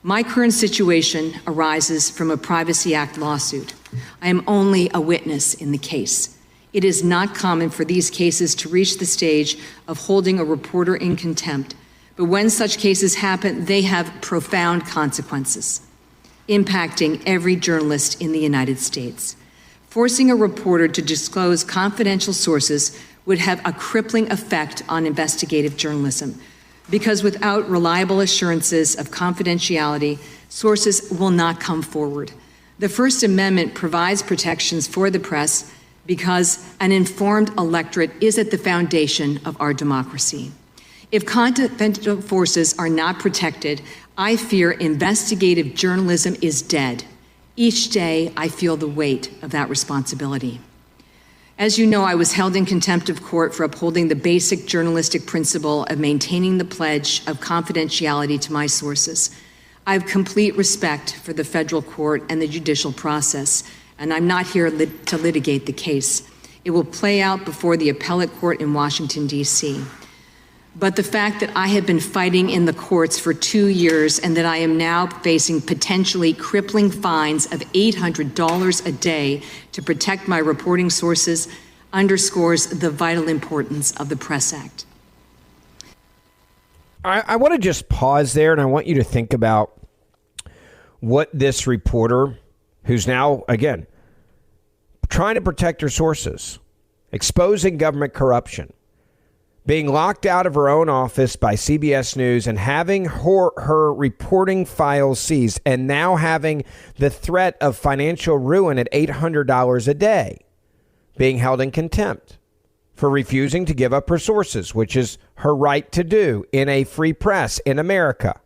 My current situation arises from a Privacy Act lawsuit. I am only a witness in the case. It is not common for these cases to reach the stage of holding a reporter in contempt, but when such cases happen, they have profound consequences, impacting every journalist in the United States. Forcing a reporter to disclose confidential sources would have a crippling effect on investigative journalism, because without reliable assurances of confidentiality, sources will not come forward. The First Amendment provides protections for the press because an informed electorate is at the foundation of our democracy. If confidential forces are not protected, I fear investigative journalism is dead. Each day, I feel the weight of that responsibility. As you know, I was held in contempt of court for upholding the basic journalistic principle of maintaining the pledge of confidentiality to my sources. I have complete respect for the federal court and the judicial process, and I'm not here to litigate the case. It will play out before the appellate court in Washington, D.C. But the fact that I have been fighting in the courts for 2 years and that I am now facing potentially crippling fines of $800 a day to protect my reporting sources underscores the vital importance of the Press Act. I want to just pause there, and I want you to think about what this reporter, who's now, again, trying to protect her sources, exposing government corruption, being locked out of her own office by CBS News and having her reporting files seized, and now having the threat of financial ruin at $800 a day, being held in contempt for refusing to give up her sources, which is her right to do in a free press in America.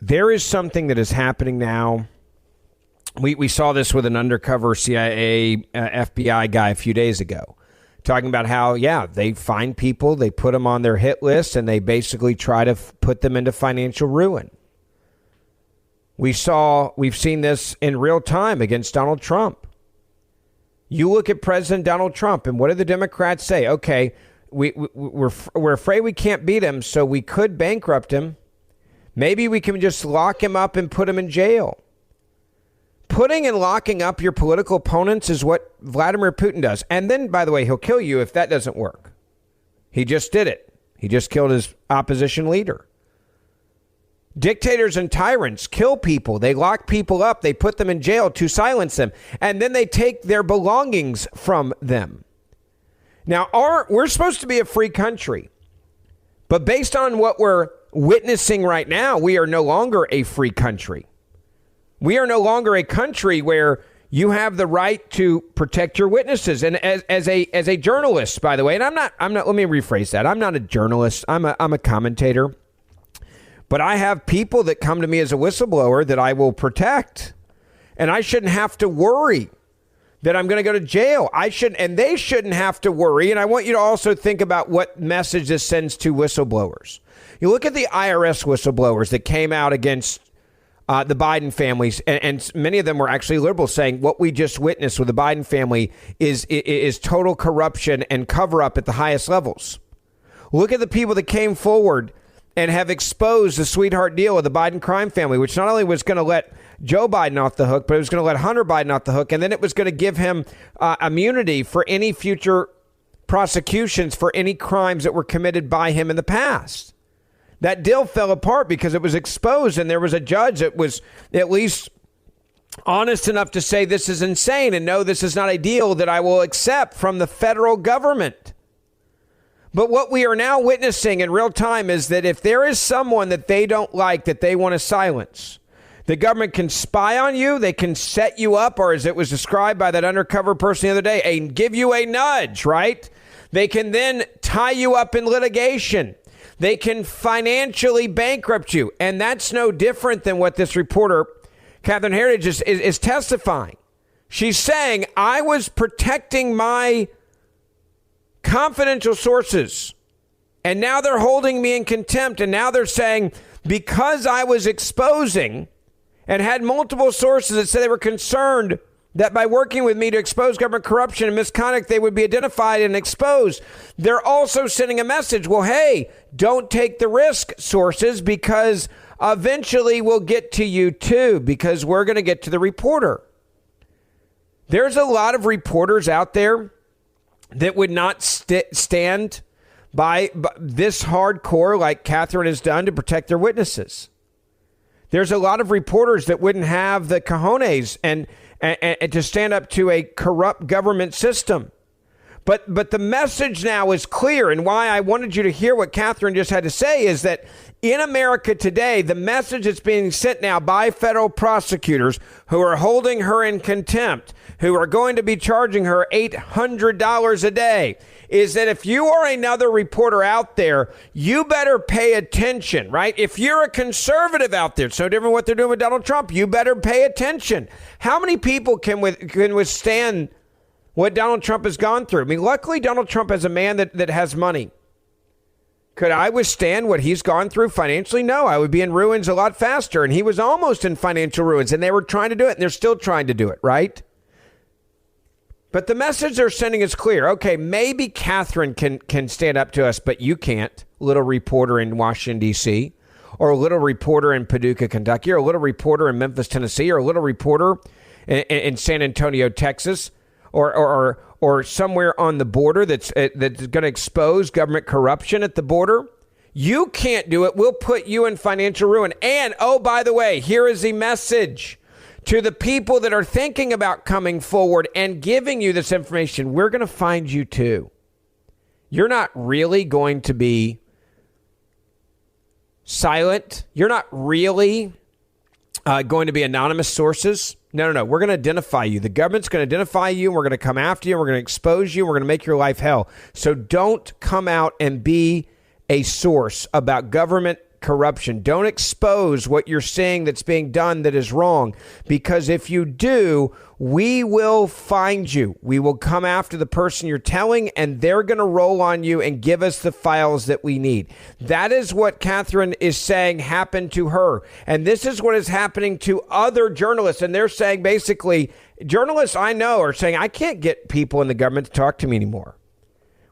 There is something that is happening now. We saw this with an undercover CIA, FBI guy a few days ago, talking about how, they find people, they put them on their hit list, and they basically try to put them into financial ruin. We've seen this in real time against Donald Trump. You look at President Donald Trump, and what do the Democrats say? Okay, we're afraid we can't beat him, so we could bankrupt him. Maybe we can just lock him up and put him in jail. Putting and locking up your political opponents is what Vladimir Putin does. And then, by the way, he'll kill you if that doesn't work. He just did it. He just killed his opposition leader. Dictators and tyrants kill people. They lock people up. They put them in jail to silence them. And then they take their belongings from them. Now, we're supposed to be a free country. But based on what we're witnessing right now, we are no longer a free country. We are no longer a country where you have the right to protect your witnesses. And as a journalist, by the way, and I'm not, let me rephrase that. I'm not a journalist. I'm a commentator. But I have people that come to me as a whistleblower that I will protect. And I shouldn't have to worry that I'm going to go to jail. And they shouldn't have to worry. And I want you to also think about what message this sends to whistleblowers. You look at the IRS whistleblowers that came out against the Biden families, and many of them were actually liberals, saying what we just witnessed with the Biden family is total corruption and cover-up at the highest levels. Look at the people that came forward and have exposed the sweetheart deal of the Biden crime family, which not only was going to let Joe Biden off the hook, but it was going to let Hunter Biden off the hook, and then it was going to give him immunity for any future prosecutions for any crimes that were committed by him in the past. That deal fell apart because it was exposed, and there was a judge that was at least honest enough to say this is insane, and no, this is not a deal that I will accept from the federal government. But what we are now witnessing in real time is that if there is someone that they don't like, that they want to silence, the government can spy on you, they can set you up, or as it was described by that undercover person the other day, and give you a nudge, right? They can then tie you up in litigation. They can financially bankrupt you. And that's no different than what this reporter, Catherine Herridge, is testifying. She's saying, I was protecting my confidential sources, and now they're holding me in contempt. And now they're saying, because I was exposing and had multiple sources that said they were concerned that by working with me to expose government corruption and misconduct, they would be identified and exposed. They're also sending a message. Well, hey, don't take the risk, sources, because eventually we'll get to you too, because we're going to get to the reporter. There's a lot of reporters out there that would not stand by this hardcore like Catherine has done to protect their witnesses. There's a lot of reporters that wouldn't have the cojones and to stand up to a corrupt government system. But the message now is clear, and why I wanted you to hear what Catherine just had to say is that in America today, the message that's being sent now by federal prosecutors who are holding her in contempt, who are going to be charging her $800 a day, is that if you are another reporter out there, you better pay attention, right? If you're a conservative out there, it's so different what they're doing with Donald Trump, you better pay attention. How many people can withstand what Donald Trump has gone through? I mean, luckily, Donald Trump is a man that has money. Could I withstand what he's gone through financially? No, I would be in ruins a lot faster. And he was almost in financial ruins, and they were trying to do it, and they're still trying to do it, right? But the message they're sending is clear. Okay, maybe Catherine can stand up to us, but you can't, little reporter in Washington, D.C., or a little reporter in Paducah, Kentucky, or a little reporter in Memphis, Tennessee, or a little reporter in San Antonio, Texas, or somewhere on the border that's going to expose government corruption at the border. You can't do it. We'll put you in financial ruin. And, oh, by the way, here is the message to the people that are thinking about coming forward and giving you this information. We're going to find you too. You're not really going to be silent. You're not really going to be anonymous sources. No. We're going to identify you. The government's going to identify you, and we're going to come after you, and we're going to expose you, and we're going to make your life hell. So don't come out and be a source about government corruption. Don't expose what you're seeing that's being done that is wrong, because if you do, we will find you. We will come after the person you're telling, and they're going to roll on you and give us the files that we need. That is what Catherine is saying happened to her. And this is what is happening to other journalists. And they're saying, basically, journalists I know are saying, I can't get people in the government to talk to me anymore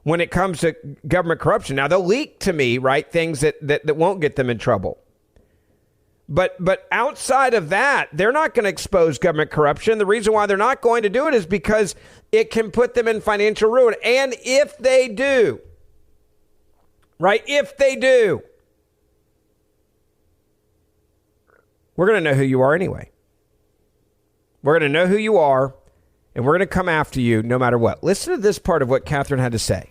when it comes to government corruption. Now, they'll leak to me, right, things that won't get them in trouble. But outside of that, they're not going to expose government corruption. The reason why they're not going to do it is because it can put them in financial ruin. And if they do, right, if they do, we're going to know who you are anyway. We're going to know who you are, and we're going to come after you no matter what. Listen to this part of what Catherine had to say.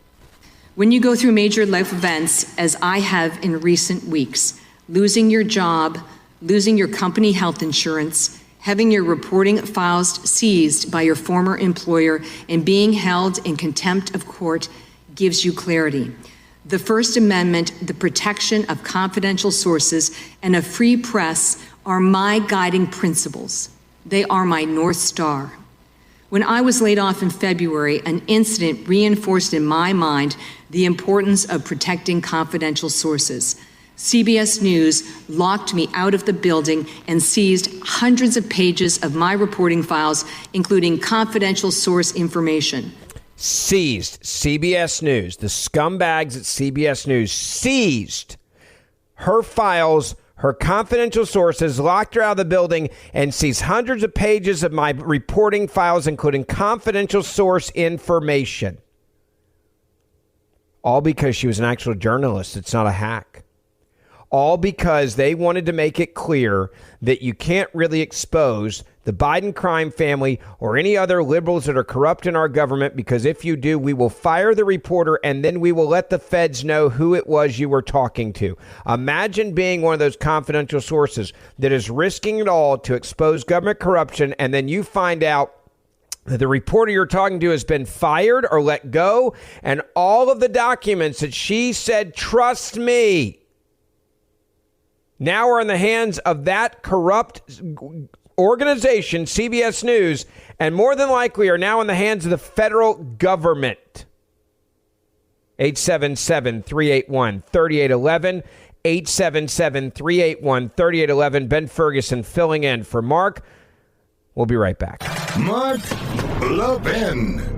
When you go through major life events, as I have in recent weeks, losing your job, losing your company health insurance, having your reporting files seized by your former employer, and being held in contempt of court gives you clarity. The First Amendment, the protection of confidential sources, and a free press are my guiding principles. They are my North Star. When I was laid off in February, an incident reinforced in my mind the importance of protecting confidential sources. CBS News locked me out of the building and seized hundreds of pages of my reporting files, including confidential source information. Seized. CBS News. The scumbags at CBS News seized her files, her confidential sources, locked her out of the building, and seized hundreds of pages of my reporting files, including confidential source information. All because she was an actual journalist. It's not a hack. All because they wanted to make it clear that you can't really expose the Biden crime family or any other liberals that are corrupt in our government, because if you do, we will fire the reporter and then we will let the feds know who it was you were talking to. Imagine being one of those confidential sources that is risking it all to expose government corruption, and then you find out that the reporter you're talking to has been fired or let go, and all of the documents that she said, trust me, now are in the hands of that corrupt organization, CBS News, and more than likely are now in the hands of the federal government. 877-381-3811. 877-381-3811. Ben Ferguson filling in for Mark. We'll be right back. Mark Levin.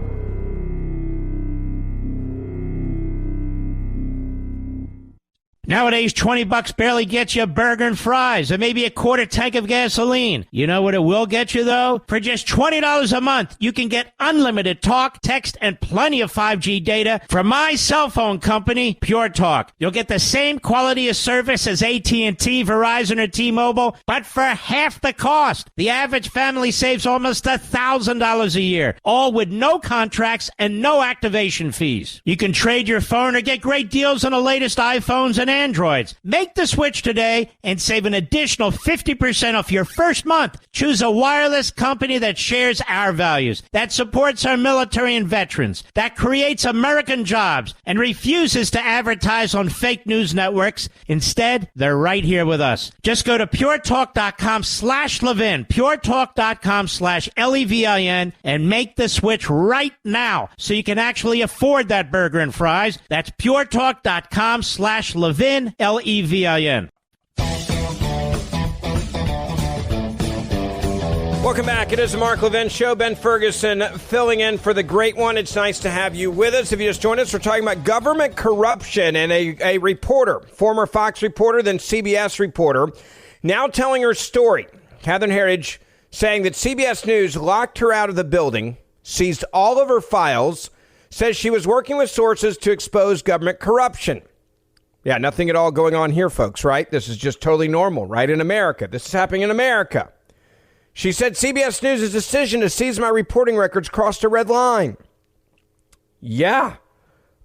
Nowadays, $20 barely gets you a burger and fries, or maybe a quarter tank of gasoline. You know what it will get you, though? For just $20 a month, you can get unlimited talk, text, and plenty of 5G data from my cell phone company, Pure Talk. You'll get the same quality of service as AT&T, Verizon, or T-Mobile, but for half the cost. The average family saves almost $1,000 a year, all with no contracts and no activation fees. You can trade your phone or get great deals on the latest iPhones and Androids. Make the switch today and save an additional 50% off your first month. Choose a wireless company that shares our values, that supports our military and veterans, that creates American jobs, and refuses to advertise on fake news networks. Instead, they're right here with us. Just go to puretalk.com/Levin, puretalk.com/Levin, and make the switch right now so you can actually afford that burger and fries. That's puretalk.com/Levin. Levin. Welcome back. It is the Mark Levin Show. Ben Ferguson filling in for the great one. It's nice to have you with us. If you just joined us, we're talking about government corruption, and a reporter, former Fox reporter, then CBS reporter, now telling her story. Catherine Herridge saying that CBS News locked her out of the building, seized all of her files, says she was working with sources to expose government corruption. Yeah, nothing at all going on here, folks, right? This is just totally normal, right? In America. This is happening in America. She said CBS News' decision to seize my reporting records crossed a red line. Yeah,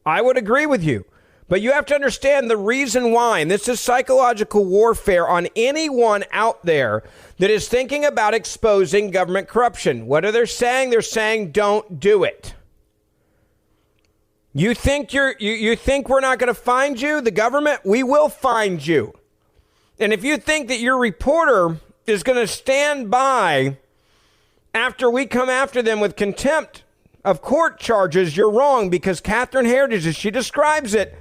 I would agree with you. But you have to understand the reason why. And this is psychological warfare on anyone out there that is thinking about exposing government corruption. What are they saying? They're saying don't do it. You think you think we're not going to find you, the government? We will find you. And if you think that your reporter is going to stand by after we come after them with contempt of court charges, you're wrong, because Catherine Herridge, as she describes it,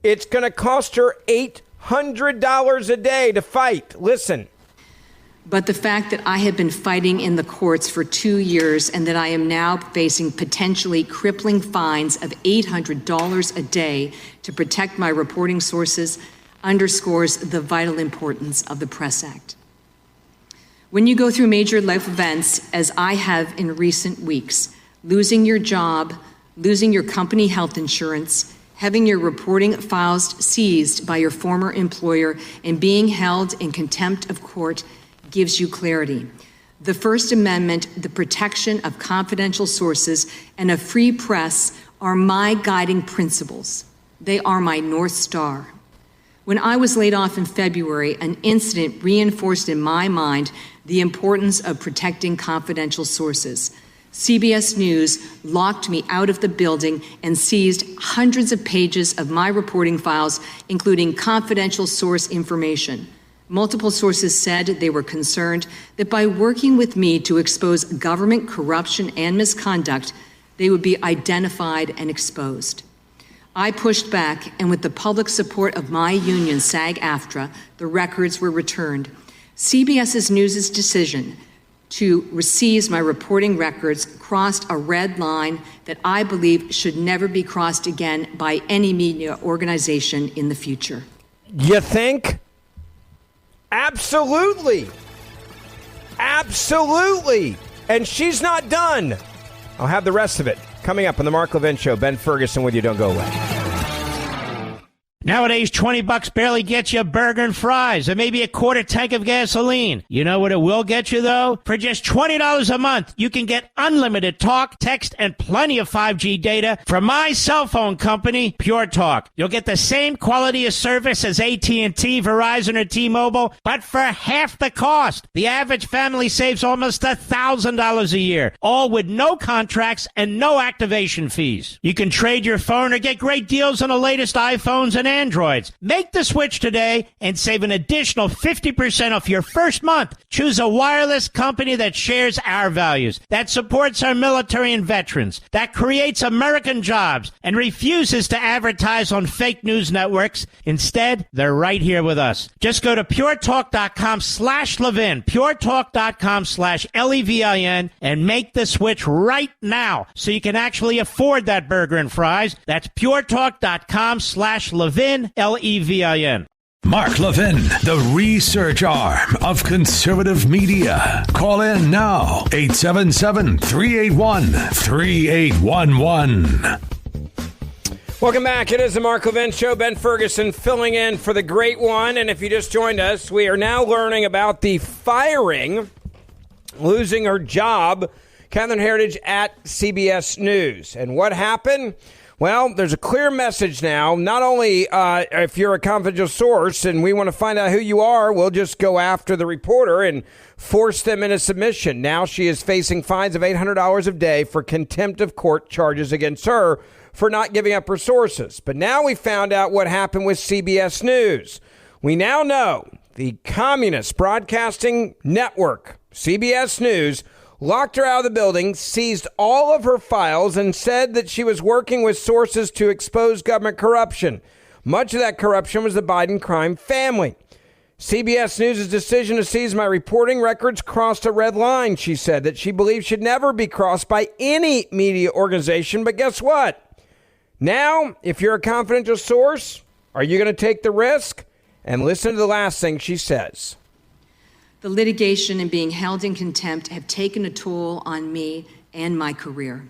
it's going to cost her $800 a day to fight. Listen. But the fact that I have been fighting in the courts for 2 years and that I am now facing potentially crippling fines of $800 a day to protect my reporting sources underscores the vital importance of the Press Act. When you go through major life events, as I have in recent weeks, losing your job, losing your company health insurance, having your reporting files seized by your former employer, and being held in contempt of court gives you clarity. The First Amendment, the protection of confidential sources, and a free press are my guiding principles. They are my North Star. When I was laid off in February, an incident reinforced in my mind the importance of protecting confidential sources. CBS News locked me out of the building and seized hundreds of pages of my reporting files, including confidential source information. Multiple sources said they were concerned that by working with me to expose government corruption and misconduct, they would be identified and exposed. I pushed back, and with the public support of my union, SAG-AFTRA, the records were returned. CBS News' decision to seize my reporting records crossed a red line that I believe should never be crossed again by any media organization in the future. You think? Absolutely. Absolutely. And she's not done. I'll have the rest of it coming up on the Mark Levin Show. Ben Ferguson with you. Don't go away. Nowadays, $20 barely gets you a burger and fries, or maybe a quarter tank of gasoline. You know what it will get you, though? For just $20 a month, you can get unlimited talk, text, and plenty of 5G data from my cell phone company, Pure Talk. You'll get the same quality of service as AT&T, Verizon, or T-Mobile, but for half the cost. The average family saves almost $1,000 a year, all with no contracts and no activation fees. You can trade your phone or get great deals on the latest iPhones and Androids. Make the switch today and save an additional 50% off your first month. Choose a wireless company that shares our values, that supports our military and veterans, that creates American jobs, and refuses to advertise on fake news networks. Instead, they're right here with us. Just go to puretalk.com/Levin, puretalk.com/Levin, and make the switch right now so you can actually afford that burger and fries. That's puretalk.com/Levin, Levin. Mark Levin, the research arm of conservative media. Call in now, 877-381-3811. Welcome back. It is the Mark Levin Show. Ben Ferguson filling in for the great one. And if you just joined us, we are now learning about the firing, losing her job, Catherine Herridge at CBS News. And what happened? Well, there's a clear message now. Not only if you're a confidential source and we want to find out who you are, we'll just go after the reporter and force them into submission. Now she is facing fines of $800 a day for contempt of court charges against her for not giving up her sources. But now we found out what happened with CBS News. We now know the Communist Broadcasting Network, CBS News, locked her out of the building, seized all of her files, and said that she was working with sources to expose government corruption. Much of that corruption was the Biden crime family. CBS News' decision to seize my reporting records crossed a red line, she said, that she believes should never be crossed by any media organization. But guess what? Now, if you're a confidential source, are you going to take the risk? And listen to the last thing she says. The litigation and being held in contempt have taken a toll on me and my career.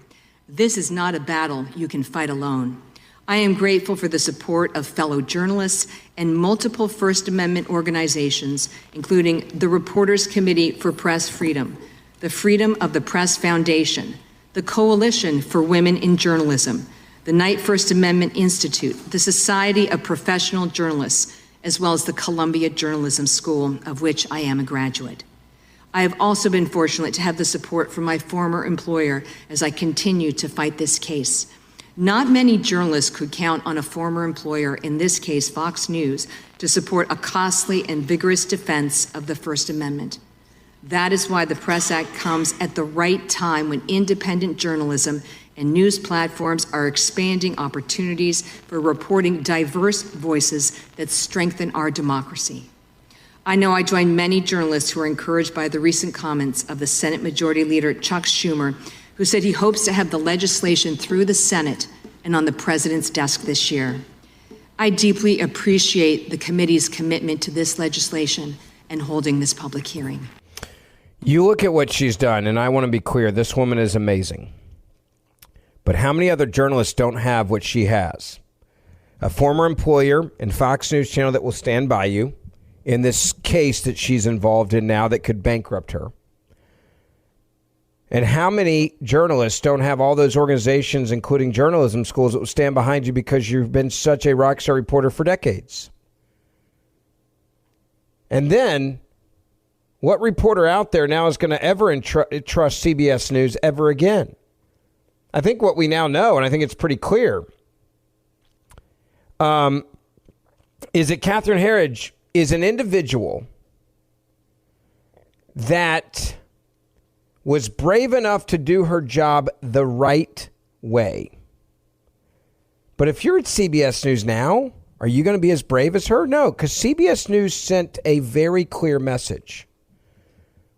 This is not a battle you can fight alone. I am grateful for the support of fellow journalists and multiple First Amendment organizations, including the Reporters Committee for Press Freedom, the Freedom of the Press Foundation, the Coalition for Women in Journalism, the Knight First Amendment Institute, the Society of Professional Journalists, as well as the Columbia Journalism School, of which I am a graduate. I have also been fortunate to have the support from my former employer as I continue to fight this case. Not many journalists could count on a former employer, in this case Fox News, to support a costly and vigorous defense of the First Amendment. That is why the Press Act comes at the right time when independent journalism and news platforms are expanding opportunities for reporting diverse voices that strengthen our democracy. I know I join many journalists who are encouraged by the recent comments of the Senate Majority Leader Chuck Schumer, who said he hopes to have the legislation through the Senate and on the president's desk this year. I deeply appreciate the committee's commitment to this legislation and holding this public hearing. You look at what she's done, and I want to be clear, this woman is amazing. But how many other journalists don't have what she has? A former employer and Fox News Channel that will stand by you in this case that she's involved in now that could bankrupt her. And how many journalists don't have all those organizations, including journalism schools, that will stand behind you because you've been such a rockstar reporter for decades? And then, what reporter out there now is going to ever trust CBS News ever again? I think what we now know, and I think it's pretty clear, is that Catherine Herridge is an individual that was brave enough to do her job the right way. But if you're at CBS News now, are you going to be as brave as her? No, because CBS News sent a very clear message.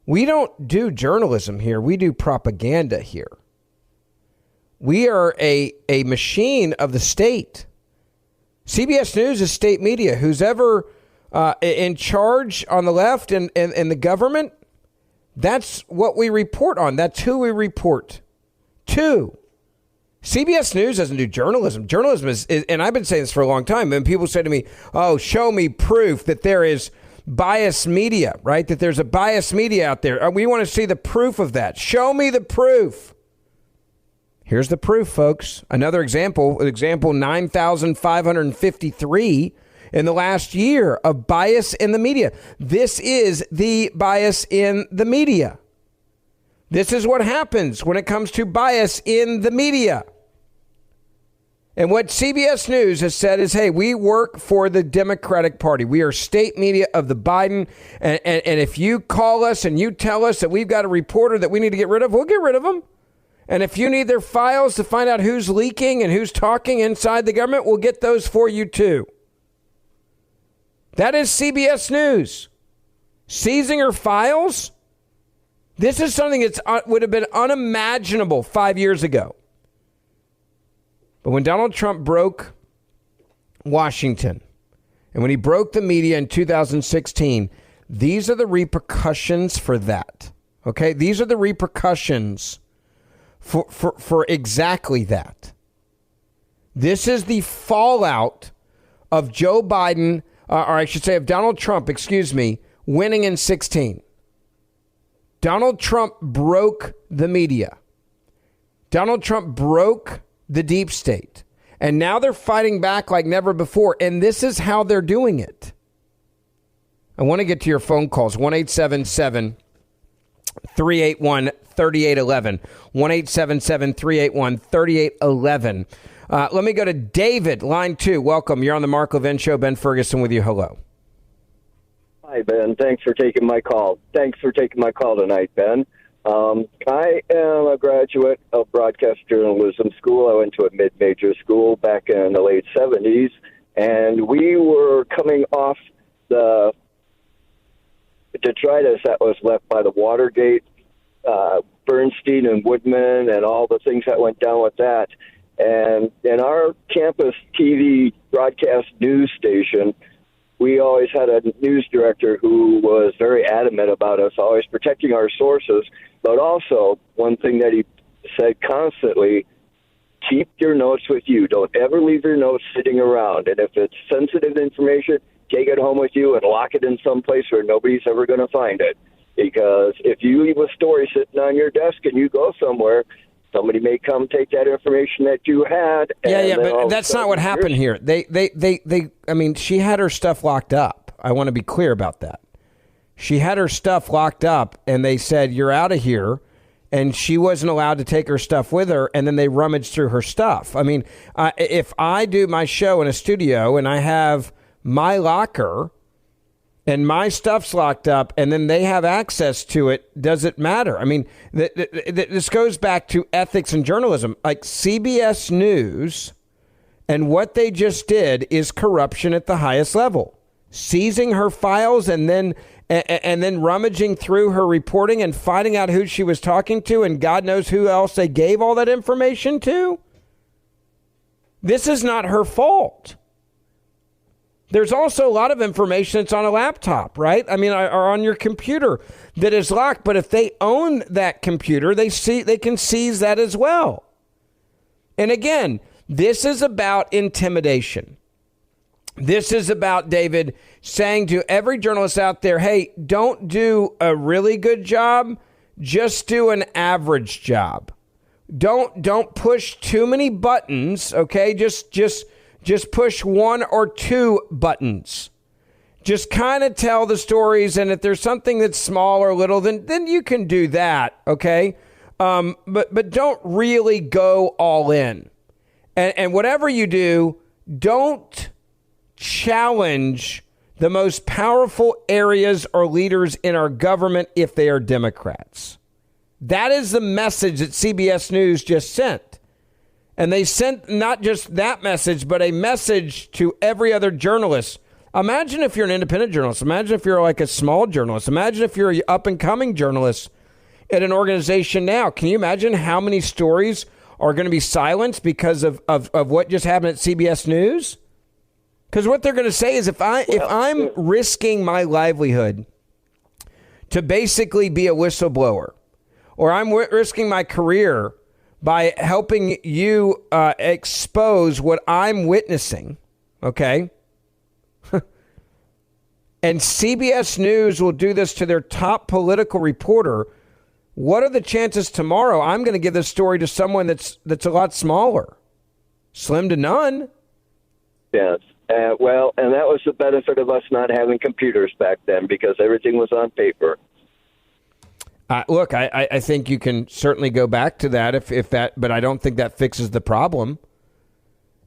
We don't do journalism here. We do propaganda here. We are a machine of the state. CBS News is state media. Who's ever in charge on the left and the government, that's what we report on. That's who we report to. CBS News doesn't do journalism. Journalism is, and I've been saying this for a long time, and people say to me, oh, show me proof that there is biased media, right? That there's a biased media out there. We want to see the proof of that. Show me the proof. Here's the proof, folks. Another example 9,553 in the last year of bias in the media. This is the bias in the media. This is what happens when it comes to bias in the media. And what CBS News has said is, hey, we work for the Democratic Party. We are state media of the Biden. And if you call us and you tell us that we've got a reporter that we need to get rid of, we'll get rid of them. And if you need their files to find out who's leaking and who's talking inside the government, we'll get those for you too. That is CBS News. Seizing her files? This is something that would have been unimaginable 5 years ago. But when Donald Trump broke Washington, and when he broke the media in 2016, these are the repercussions for that. Okay? These are the repercussions for exactly that. This is the fallout of Joe Biden, or I should say of Donald Trump, winning in 16. Donald Trump broke the media. Donald Trump broke the deep state. And now they're fighting back like never before. And this is how they're doing it. I want to get to your phone calls. 1-877-381-3811. 1-877-381-3811. Let me go to David, line 2. Welcome. You're on the Mark Levin Show. Ben Ferguson with you. Hello. Hi, Ben. Thanks for taking my call. Thanks for taking my call tonight, Ben. I am a graduate of broadcast journalism school. I went to a mid-major school back in the late 70s, and we were coming off the detritus that was left by the Watergate, Bernstein and Woodman, and all the things that went down with that. And in our campus TV broadcast news station, we always had a news director who was very adamant about us always protecting our sources, but also one thing that he said constantly, keep your notes with you. Don't ever leave your notes sitting around. And if it's sensitive information, take it home with you and lock it in some place where nobody's ever going to find it. Because if you leave a story sitting on your desk and you go somewhere, somebody may come take that information that you had. But that's not what happened here. I mean, she had her stuff locked up. I want to be clear about that. She had her stuff locked up, and they said, you're out of here, and she wasn't allowed to take her stuff with her, and then they rummaged through her stuff. I mean, if I do my show in a studio, and I have my locker, and my stuff's locked up, and then they have access to it, does it matter? I mean, this goes back to ethics and journalism. Like CBS News, and what they just did is corruption at the highest level. Seizing her files and then rummaging through her reporting and finding out who she was talking to, and God knows who else they gave all that information to. This is not her fault. There's also a lot of information that's on a laptop, right? I mean, or on your computer that is locked. But if they own that computer, they can seize that as well. And again, this is about intimidation. This is about, David, saying to every journalist out there, hey, don't do a really good job. Just do an average job. Don't push too many buttons, okay? Just push one or two buttons. Just kind of tell the stories, and if there's something that's small or little, then you can do that, okay? But don't really go all in. And whatever you do, don't challenge the most powerful areas or leaders in our government if they are Democrats. That is the message that CBS News just sent. And they sent not just that message, but a message to every other journalist. Imagine if you're an independent journalist. Imagine if you're like a small journalist. Imagine if you're an up-and-coming journalist at an organization now. Can you imagine how many stories are going to be silenced because of what just happened at CBS News? Because what they're going to say is if I'm risking my livelihood to basically be a whistleblower, or I'm risking my career by helping you expose what I'm witnessing, okay? And CBS News will do this to their top political reporter. What are the chances tomorrow I'm going to give this story to someone that's a lot smaller? Slim to none. Yes. And that was the benefit of us not having computers back then, because everything was on paper. Look, I think you can certainly go back to that if that, but I don't think that fixes the problem.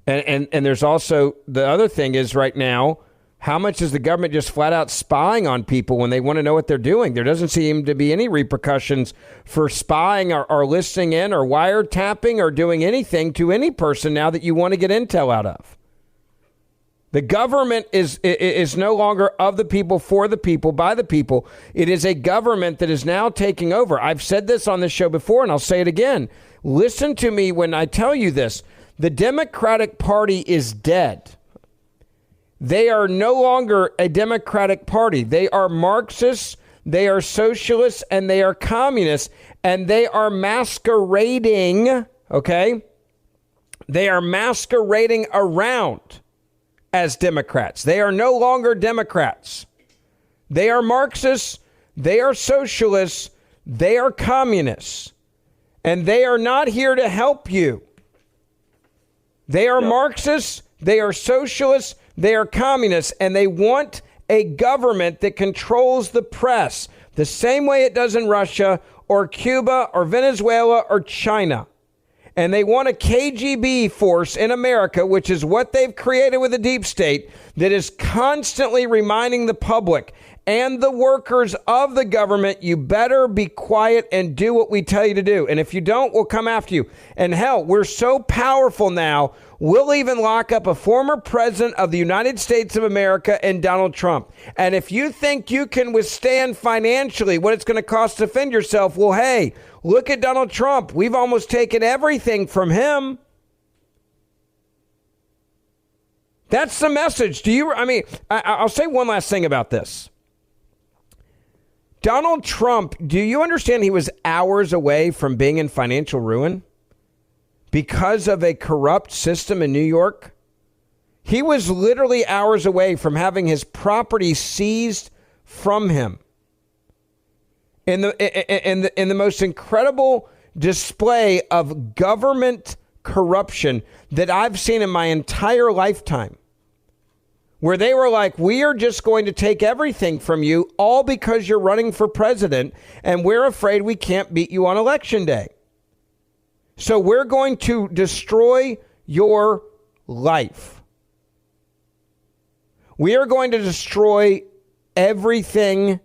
And there's also the other thing is right now, how much is the government just flat out spying on people when they want to know what they're doing? There doesn't seem to be any repercussions for spying or listening in or wiretapping or doing anything to any person now that you want to get intel out of. The government is no longer of the people, for the people, by the people. It is a government that is now taking over. I've said this on this show before, and I'll say it again. Listen to me when I tell you this. The Democratic Party is dead. They are no longer a Democratic Party. They are Marxists, they are socialists, and they are communists, and they are masquerading, okay? They are masquerading around as Democrats. They are no longer Democrats. They are Marxists, they are socialists, they are communists, and they are not here to help you. They are Marxists, they are socialists, they are communists, and they want a government that controls the press the same way it does in Russia or Cuba or Venezuela or China. And they want a KGB force in America, which is what they've created with the deep state, that is constantly reminding the public and the workers of the government, you better be quiet and do what we tell you to do. And if you don't, we'll come after you. And hell, we're so powerful now, we'll even lock up a former president of the United States of America and Donald Trump. And if you think you can withstand financially what it's going to cost to defend yourself, well, hey, look at Donald Trump. We've almost taken everything from him. That's the message. I'll say one last thing about this. Donald Trump, do you understand he was hours away from being in financial ruin because of a corrupt system in New York? He was literally hours away from having his property seized from him. In the most incredible display of government corruption that I've seen in my entire lifetime, where they were like, we are just going to take everything from you, all because you're running for president, and we're afraid we can't beat you on election day. So we're going to destroy your life. We are going to destroy everything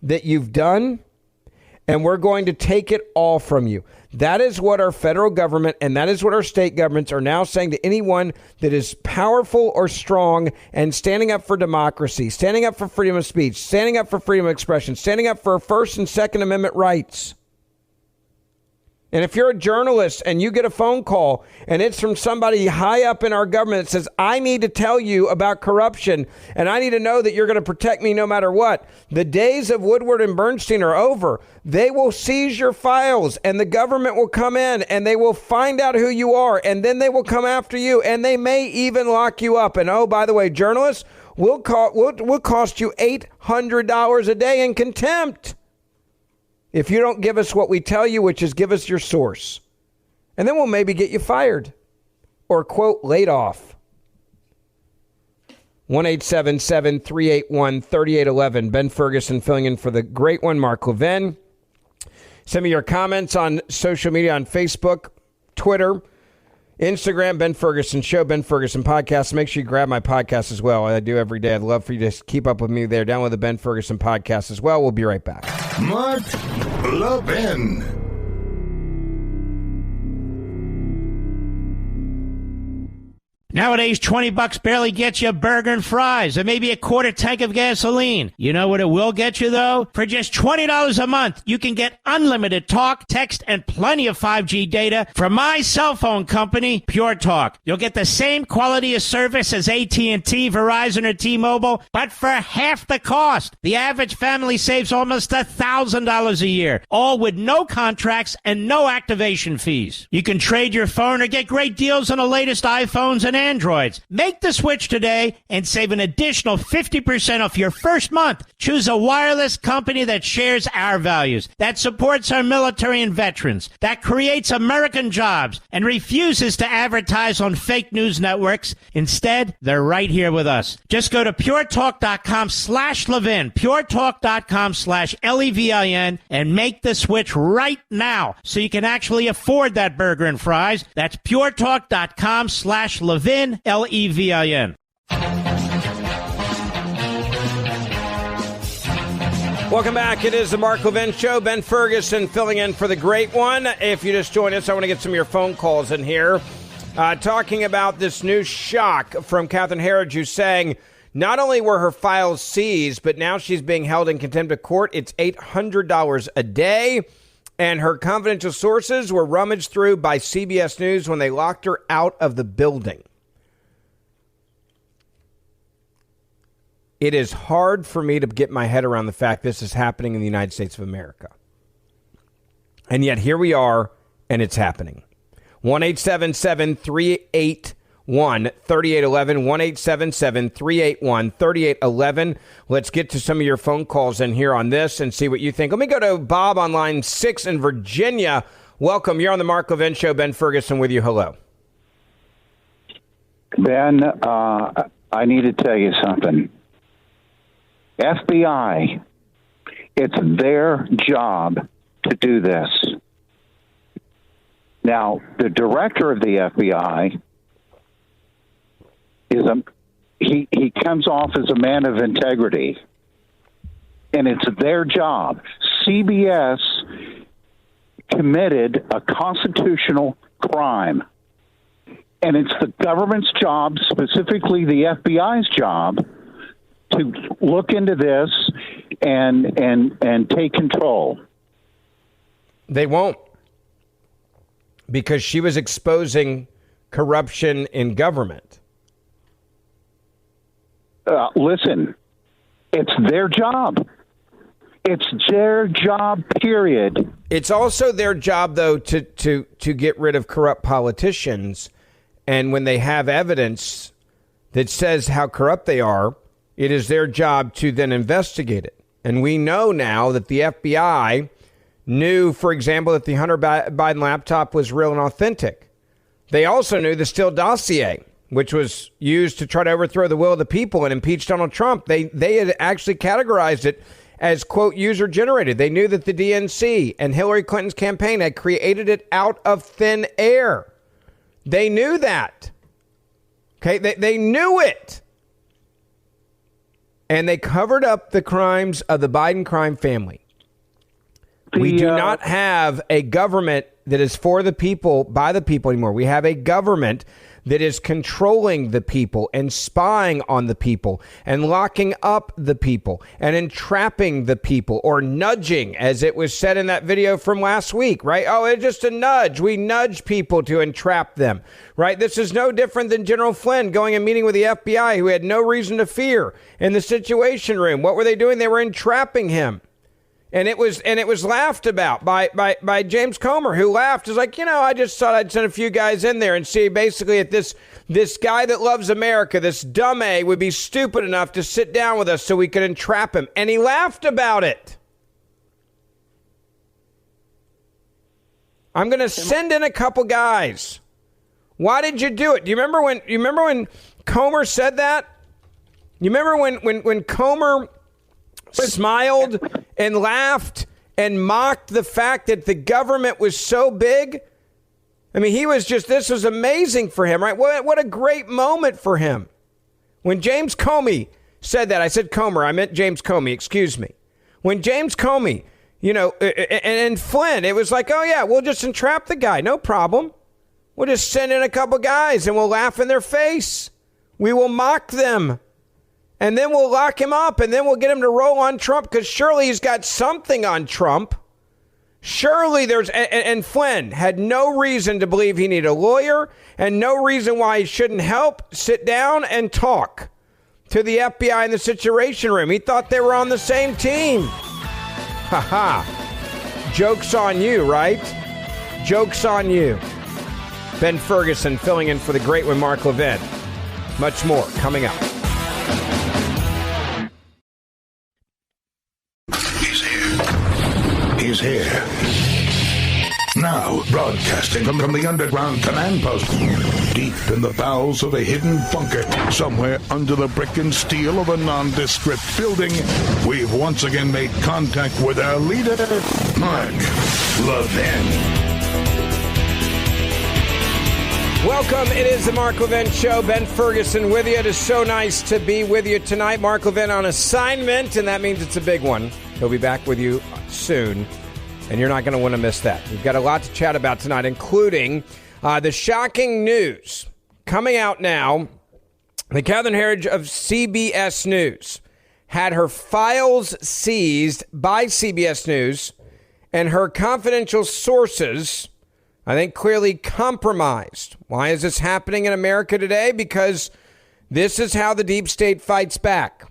that you've done, and we're going to take it all from you. That is what our federal government and that is what our state governments are now saying to anyone that is powerful or strong and standing up for democracy, standing up for freedom of speech, standing up for freedom of expression, standing up for First and Second Amendment rights. And if you're a journalist and you get a phone call and it's from somebody high up in our government that says, I need to tell you about corruption and I need to know that you're going to protect me no matter what, the days of Woodward and Bernstein are over. They will seize your files and the government will come in and they will find out who you are and then they will come after you and they may even lock you up. And oh, by the way, journalists, will cost you $800 a day in contempt if you don't give us what we tell you, which is give us your source. And then we'll maybe get you fired or, quote, laid off. 1-877-381-3811. Ben Ferguson filling in for the great one, Mark Levin. Send me your comments on social media, on Facebook, Twitter, Instagram, Ben Ferguson Show, Ben Ferguson Podcast. Make sure you grab my podcast as well. I do every day. I'd love for you to keep up with me there. Download the Ben Ferguson Podcast as well. We'll be right back. Mark Levin. Nowadays, $20 barely gets you a burger and fries and maybe a quarter tank of gasoline. You know what it will get you, though? For just $20 a month, you can get unlimited talk, text, and plenty of 5G data from my cell phone company, Pure Talk. You'll get the same quality of service as AT&T, Verizon, or T-Mobile, but for half the cost. The average family saves almost $1,000 a year, all with no contracts and no activation fees. You can trade your phone or get great deals on the latest iPhones and Androids. Make the switch today and save an additional 50% off your first month. Choose a wireless company that shares our values, that supports our military and veterans, that creates American jobs, and refuses to advertise on fake news networks. Instead, they're right here with us. Just go to puretalk.com/Levin, puretalk.com/Levin, and make the switch right now so you can actually afford that burger and fries. That's puretalk.com/Levin, Levin. Welcome back. It is the Mark Levin Show. Ben Ferguson filling in for the great one. If you just joined us, I want to get some of your phone calls in here. Talking about this new shock from Catherine Herridge, who's saying not only were her files seized, but now she's being held in contempt of court. It's $800 a day. And her confidential sources were rummaged through by CBS News when they locked her out of the building. It is hard for me to get my head around the fact this is happening in the United States of America. And yet here we are, and it's happening. 1-877-381-3811, 1-877-381-3811. Let's get to some of your phone calls in here on this and see what you think. Let me go to Bob on line 6 in Virginia. Welcome. You're on the Mark Levin Show. Ben Ferguson with you. Hello. Ben, I need to tell you something. FBI, it's their job to do this. Now, the director of the FBI he comes off as a man of integrity, and it's their job. CBS committed a constitutional crime, and it's the government's job, specifically the FBI's job, to look into this and take control. They won't, because she was exposing corruption in government. Listen, it's their job. It's their job, period. It's also their job, though, to get rid of corrupt politicians. And when they have evidence that says how corrupt they are, it is their job to then investigate it. And we know now that the FBI knew, for example, that the Hunter Biden laptop was real and authentic. They also knew the Steele dossier, which was used to try to overthrow the will of the people and impeach Donald Trump. They had actually categorized it as, quote, user-generated. They knew that the DNC and Hillary Clinton's campaign had created it out of thin air. They knew that. Okay, they knew it. And they covered up the crimes of the Biden crime family. We do not have a government that is for the people, by the people anymore. We have a government that is controlling the people and spying on the people and locking up the people and entrapping the people, or nudging, as it was said in that video from last week, right? Oh, it's just a nudge. We nudge people to entrap them, right? This is no different than General Flynn going and meeting with the FBI, who had no reason to fear in the Situation Room. What were they doing? They were entrapping him. And it was laughed about by James Comer, who laughed. Is like, I just thought I'd send a few guys in there and see basically if this guy that loves America, this dumb A, would be stupid enough to sit down with us so we could entrap him. And he laughed about it. I'm going to send in a couple guys. Why did you do it? Do you remember when Comer said that? You remember when Comer smiled and laughed and mocked the fact that the government was so big? I mean, this was amazing for him, right? What a great moment for him. When James Comey said that, I said Comer, I meant James Comey, excuse me. When James Comey, and Flynn, it was like, oh yeah, we'll just entrap the guy, no problem. We'll just send in a couple guys and we'll laugh in their face. We will mock them. And then we'll lock him up, and then we'll get him to roll on Trump, because surely he's got something on Trump. Surely and Flynn had no reason to believe he needed a lawyer, and no reason why he shouldn't help sit down and talk to the FBI in the Situation Room. He thought they were on the same team. Ha ha. Joke's on you, right? Joke's on you. Ben Ferguson filling in for the great one, Mark Levin. Much more coming up. He's here. Now, broadcasting from the underground command post, deep in the bowels of a hidden bunker, somewhere under the brick and steel of a nondescript building, we've once again made contact with our leader, Mark Levin. Welcome. It is the Mark Levin Show. Ben Ferguson with you. It is so nice to be with you tonight. Mark Levin on assignment, and that means it's a big one. He'll be back with you soon, and you're not going to want to miss that. We've got a lot to chat about tonight, including the shocking news coming out now. The Catherine Herridge of CBS News had her files seized by CBS News and her confidential sources, I think, clearly compromised. Why is this happening in America today? Because this is how the deep state fights back.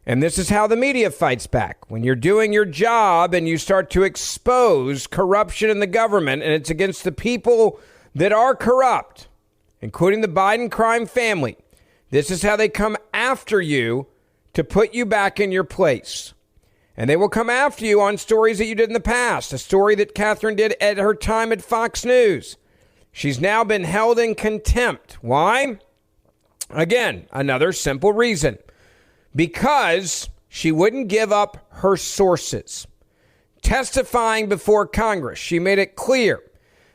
And this is how the media fights back. When you're doing your job and you start to expose corruption in the government, and it's against the people that are corrupt, including the Biden crime family, this is how they come after you to put you back in your place. And they will come after you on stories that you did in the past. A story that Catherine did at her time at Fox News. She's now been held in contempt. Why? Again, another simple reason. Because she wouldn't give up her sources. Testifying before Congress, she made it clear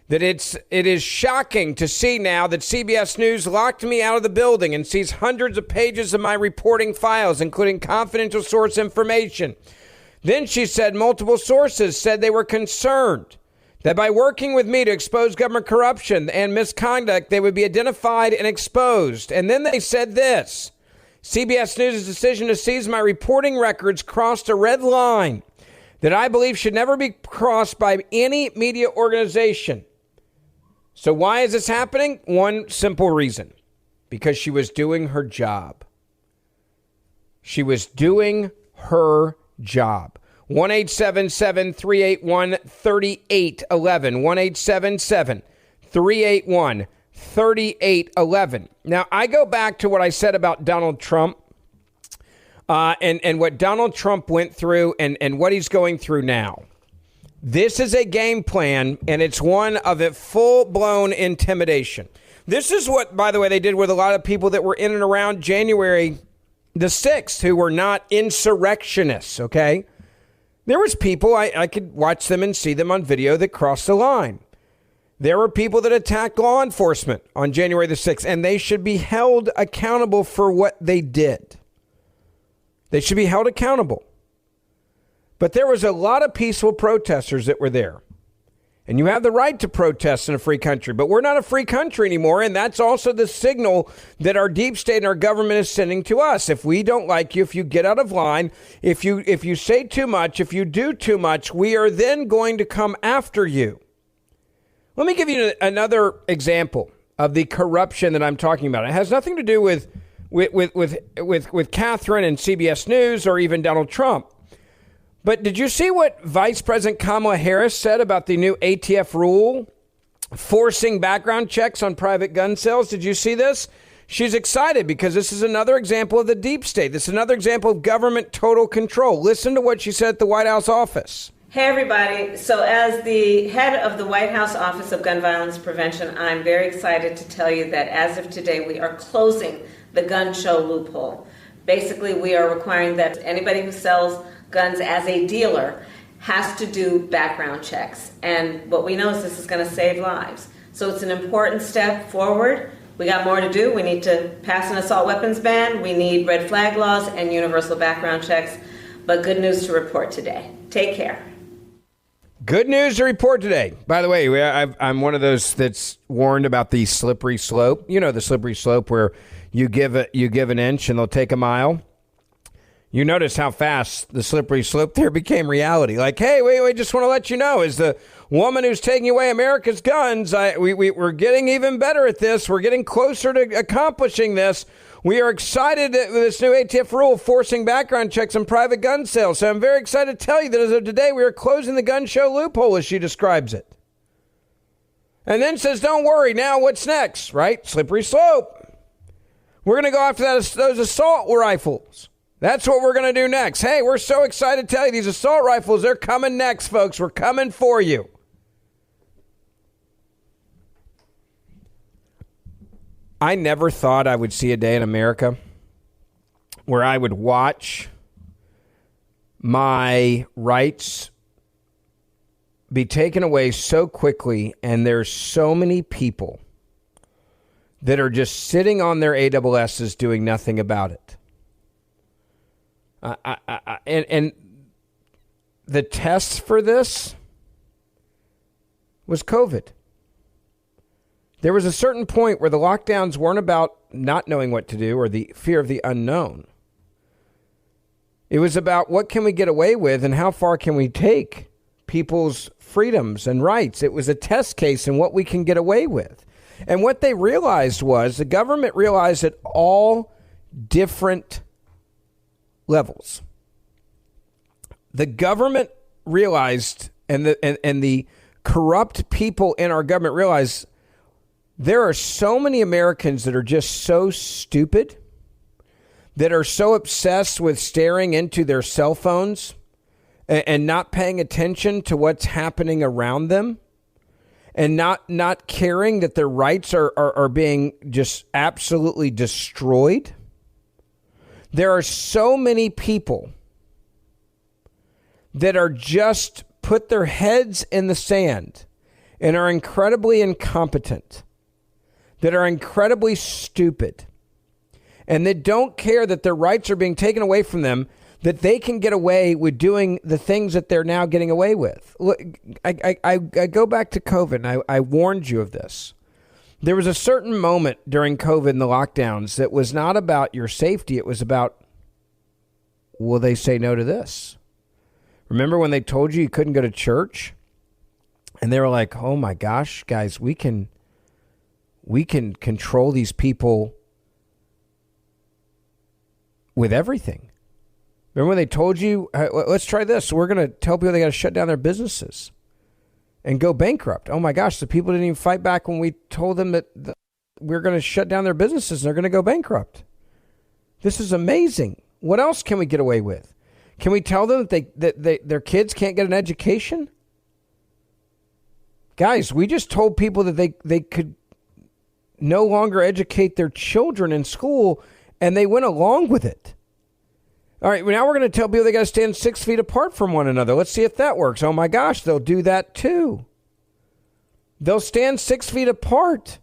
that it is shocking to see now that CBS News locked me out of the building and sees hundreds of pages of my reporting files, including confidential source information. Then she said multiple sources said they were concerned that by working with me to expose government corruption and misconduct, they would be identified and exposed. And then they said this: CBS News' decision to seize my reporting records crossed a red line that I believe should never be crossed by any media organization. So why is this happening? One simple reason. Because she was doing her job. She was doing her job. 1-877-381-3811. 1-877-381-3811. Now, I go back to what I said about Donald Trump and what Donald Trump went through and what he's going through now. This is a game plan, and it's one of a full-blown intimidation. This is what, by the way, they did with a lot of people that were in and around January the 6th who were not insurrectionists, okay? There was people, I could watch them and see them on video that crossed the line. There were people that attacked law enforcement on January the 6th, and they should be held accountable for what they did. They should be held accountable. But there was a lot of peaceful protesters that were there. And you have the right to protest in a free country, but we're not a free country anymore, and that's also the signal that our deep state and our government is sending to us. If we don't like you, if you get out of line, if you say too much, if you do too much, we are then going to come after you. Let me give you another example of the corruption that I'm talking about. It has nothing to do with Catherine and CBS News or even Donald Trump. But did you see what Vice President Kamala Harris said about the new ATF rule forcing background checks on private gun sales? Did you see this? She's excited because this is another example of the deep state. This is another example of government total control. Listen to what she said at the White House office. Hey, everybody. So as the head of the White House Office of Gun Violence Prevention, I'm very excited to tell you that as of today, we are closing the gun show loophole. Basically, we are requiring that anybody who sells guns as a dealer has to do background checks. And what we know is this is going to save lives. So it's an important step forward. We got more to do. We need to pass an assault weapons ban. We need red flag laws and universal background checks. But good news to report today. Take care. Good news to report today. By the way, I'm one of those that's warned about the slippery slope. You know, the slippery slope where you give an inch and they'll take a mile. You notice how fast the slippery slope there became reality. Like, hey, wait, just want to let you know, as the woman who's taking away America's guns, we're getting even better at this. We're getting closer to accomplishing this. We are excited with this new ATF rule forcing background checks on private gun sales. So I'm very excited to tell you that as of today, we are closing the gun show loophole, as she describes it. And then says, don't worry, now what's next, right? Slippery slope. We're going to go after those assault rifles. That's what we're going to do next. Hey, we're so excited to tell you these assault rifles, they're coming next, folks. We're coming for you. I never thought I would see a day in America where I would watch my rights be taken away so quickly, and there's so many people that are just sitting on their AWSs doing nothing about it. And the test for this was COVID. There was a certain point where the lockdowns weren't about not knowing what to do or the fear of the unknown. It was about what can we get away with and how far can we take people's freedoms and rights. It was a test case in what we can get away with. And what they realized was the government realized at all different levels. The government realized, and the corrupt people in our government realized, there are so many Americans that are just so stupid, that are so obsessed with staring into their cell phones and not paying attention to what's happening around them, and not caring that their rights are being just absolutely destroyed. There are so many people that are just put their heads in the sand and are incredibly incompetent, that are incredibly stupid, and that don't care that their rights are being taken away from them, that they can get away with doing the things that they're now getting away with. Look, I go back to COVID, and I warned you of this. There was a certain moment during COVID and the lockdowns that was not about your safety. It was about, will they say no to this? Remember when they told you couldn't go to church? And they were like, oh my gosh, guys, we can control these people with everything. Remember when they told you, let's try this. We're going to tell people they got to shut down their businesses and go bankrupt. Oh my gosh, the people didn't even fight back when we told them that we're going to shut down their businesses and they're going to go bankrupt. This is amazing. What else can we get away with? Can we tell them that their kids can't get an education? Guys, we just told people that they could no longer educate their children in school, and they went along with it. All right, now we're going to tell people they got to stand 6 feet apart from one another. Let's see if that works. Oh my gosh, they'll do that too. They'll stand 6 feet apart.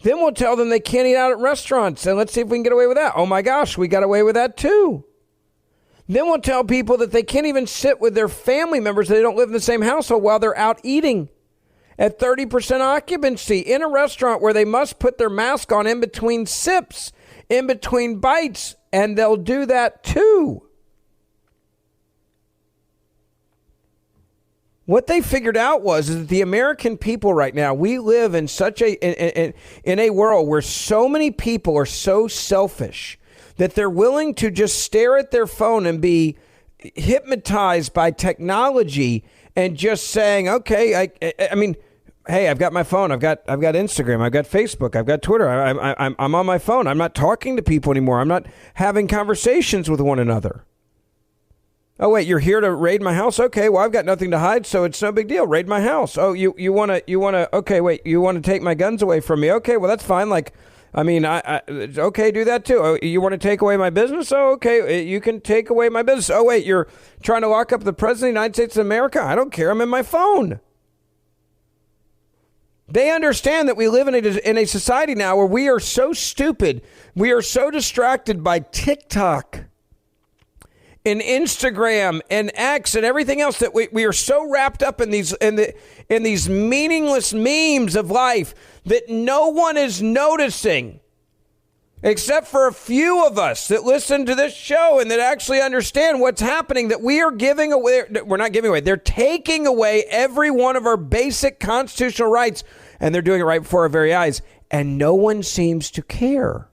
Then we'll tell them they can't eat out at restaurants, and let's see if we can get away with that. Oh my gosh, we got away with that too. Then we'll tell people that they can't even sit with their family members that they don't live in the same household while they're out eating at 30% occupancy in a restaurant where they must put their mask on in between sips, in between bites, and they'll do that too. What they figured out was that the American people right now, we live in such in a world where so many people are so selfish that they're willing to just stare at their phone and be hypnotized by technology and just saying, okay, I mean, hey, I've got my phone. I've got Instagram. I've got Facebook. I've got Twitter. I'm on my phone. I'm not talking to people anymore. I'm not having conversations with one another. Oh, wait, you're here to raid my house? Okay, well, I've got nothing to hide, so it's no big deal. Raid my house. Oh, you want to, okay, wait, you want to take my guns away from me? Okay, well, that's fine. Like, I mean, okay, do that too. Oh, you want to take away my business? Oh, okay, you can take away my business. Oh, wait, you're trying to lock up the president of the United States of America? I don't care. I'm in my phone. They understand that we live in a society now where we are so stupid. We are so distracted by TikTok and Instagram and X and everything else that we are so wrapped up in these meaningless memes of life that no one is noticing, except for a few of us that listen to this show and that actually understand what's happening, that we are giving away. We're not giving away. They're taking away every one of our basic constitutional rights, and they're doing it right before our very eyes, and no one seems to care.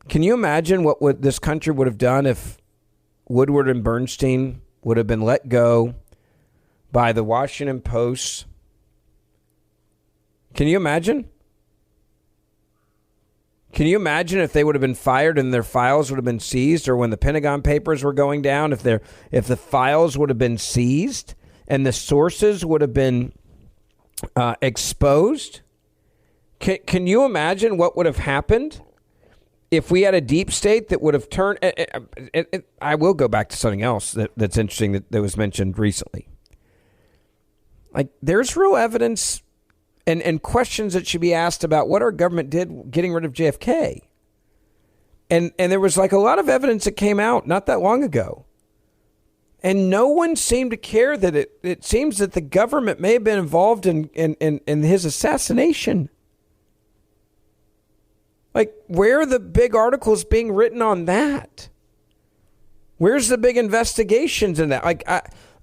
Can you imagine what this country would have done if Woodward and Bernstein would have been let go by the Washington Post. Can you imagine? Can you imagine if they would have been fired and their files would have been seized, or when the Pentagon Papers were going down, if the files would have been seized and the sources would have been exposed? Can you imagine what would have happened if we had a deep state that would have turned... I will go back to something else that's interesting that was mentioned recently. Like, there's real evidence and questions that should be asked about what our government did getting rid of JFK. And there was like a lot of evidence that came out not that long ago. And no one seemed to care that it seems that the government may have been involved in his assassination. Like, where are the big articles being written on that? Where's the big investigations in that? Like,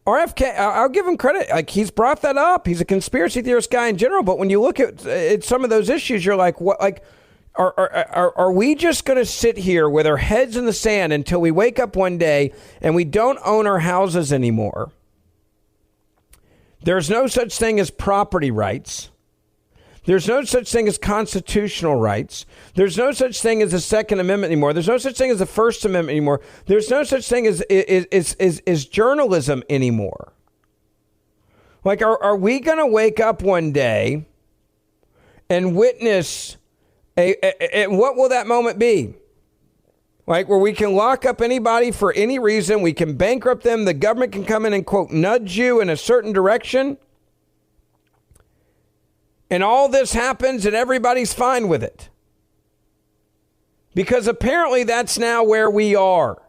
RFK, I'll give him credit. Like, he's brought that up. He's a conspiracy theorist guy in general. But when you look at some of those issues, you're like, what? Like, are we just going to sit here with our heads in the sand until we wake up one day and we don't own our houses anymore? There's no such thing as property rights. There's no such thing as constitutional rights. There's no such thing as the Second Amendment anymore. There's no such thing as the First Amendment anymore. There's no such thing as journalism anymore. Like, are we going to wake up one day and witness and what will that moment be? Like, where we can lock up anybody for any reason, we can bankrupt them, the government can come in and, quote, nudge you in a certain direction, and all this happens and everybody's fine with it. Because apparently that's now where we are.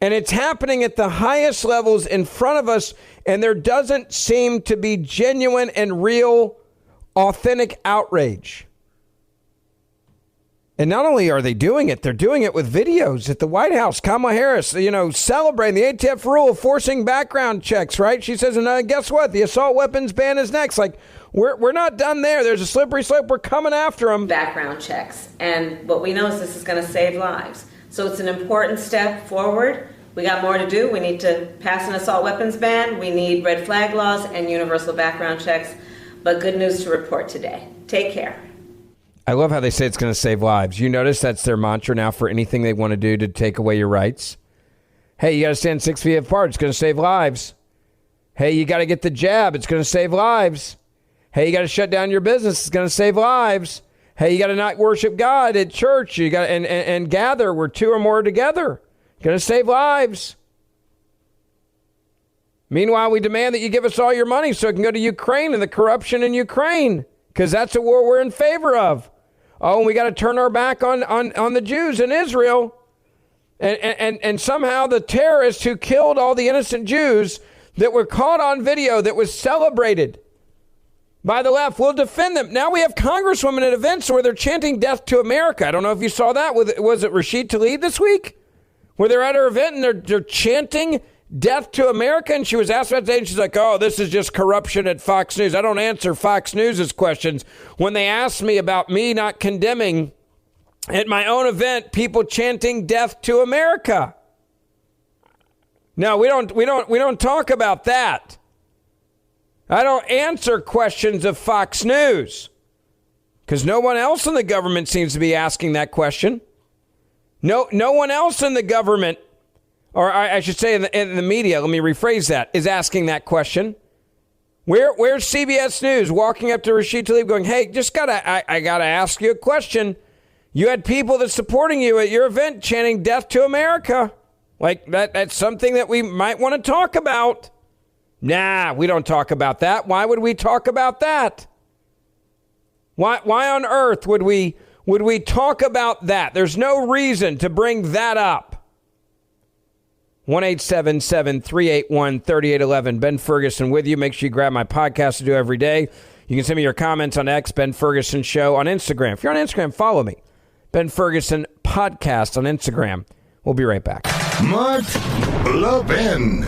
And it's happening at the highest levels in front of us, and there doesn't seem to be genuine and real, authentic outrage. And not only are they doing it, they're doing it with videos at the White House. Kamala Harris, celebrating the ATF rule of forcing background checks, right? She says, and guess what? The assault weapons ban is next. Like, we're not done there. There's a slippery slope. We're coming after them. Background checks. And what we know is this is going to save lives. So it's an important step forward. We got more to do. We need to pass an assault weapons ban. We need red flag laws and universal background checks. But good news to report today. Take care. I love how they say it's going to save lives. You notice that's their mantra now for anything they want to do to take away your rights. Hey, you got to stand 6 feet apart. It's going to save lives. Hey, you got to get the jab. It's going to save lives. Hey, you got to shut down your business. It's going to save lives. Hey, you got to not worship God at church. You got and gather where 2 or more are together. Going to save lives. Meanwhile, we demand that you give us all your money so it can go to Ukraine and the corruption in Ukraine, because that's a war we're in favor of. Oh, and we got to turn our back on the Jews in Israel. And somehow the terrorists who killed all the innocent Jews that were caught on video, that was celebrated by the left, will defend them. Now we have congresswomen at events where they're chanting death to America. I don't know if you saw that. Was it Rashid Tlaib this week? Where they're at her event and they're chanting death to America, and she was asked about that, and she's like, oh, this is just corruption at Fox News. I don't answer Fox News' questions. When they asked me about me not condemning at my own event people chanting death to America. No, we don't talk about that. I don't answer questions of Fox News because no one else in the government seems to be asking that question. No one else in the government, or I should say in the media, let me rephrase that, is asking that question. Where's CBS News walking up to Rashid Tlaib going, hey, I gotta ask you a question. You had people that's supporting you at your event chanting death to America. Like, that's something that we might want to talk about. Nah, we don't talk about that. Why would we talk about that? Why on earth would we talk about that? There's no reason to bring that up. 1-877-381-3811. Ben Ferguson with you. Make sure you grab my podcast to do every day. You can send me your comments on X, Ben Ferguson Show, on Instagram. If you're on Instagram, follow me. Ben Ferguson Podcast on Instagram. We'll be right back. Mark Levin.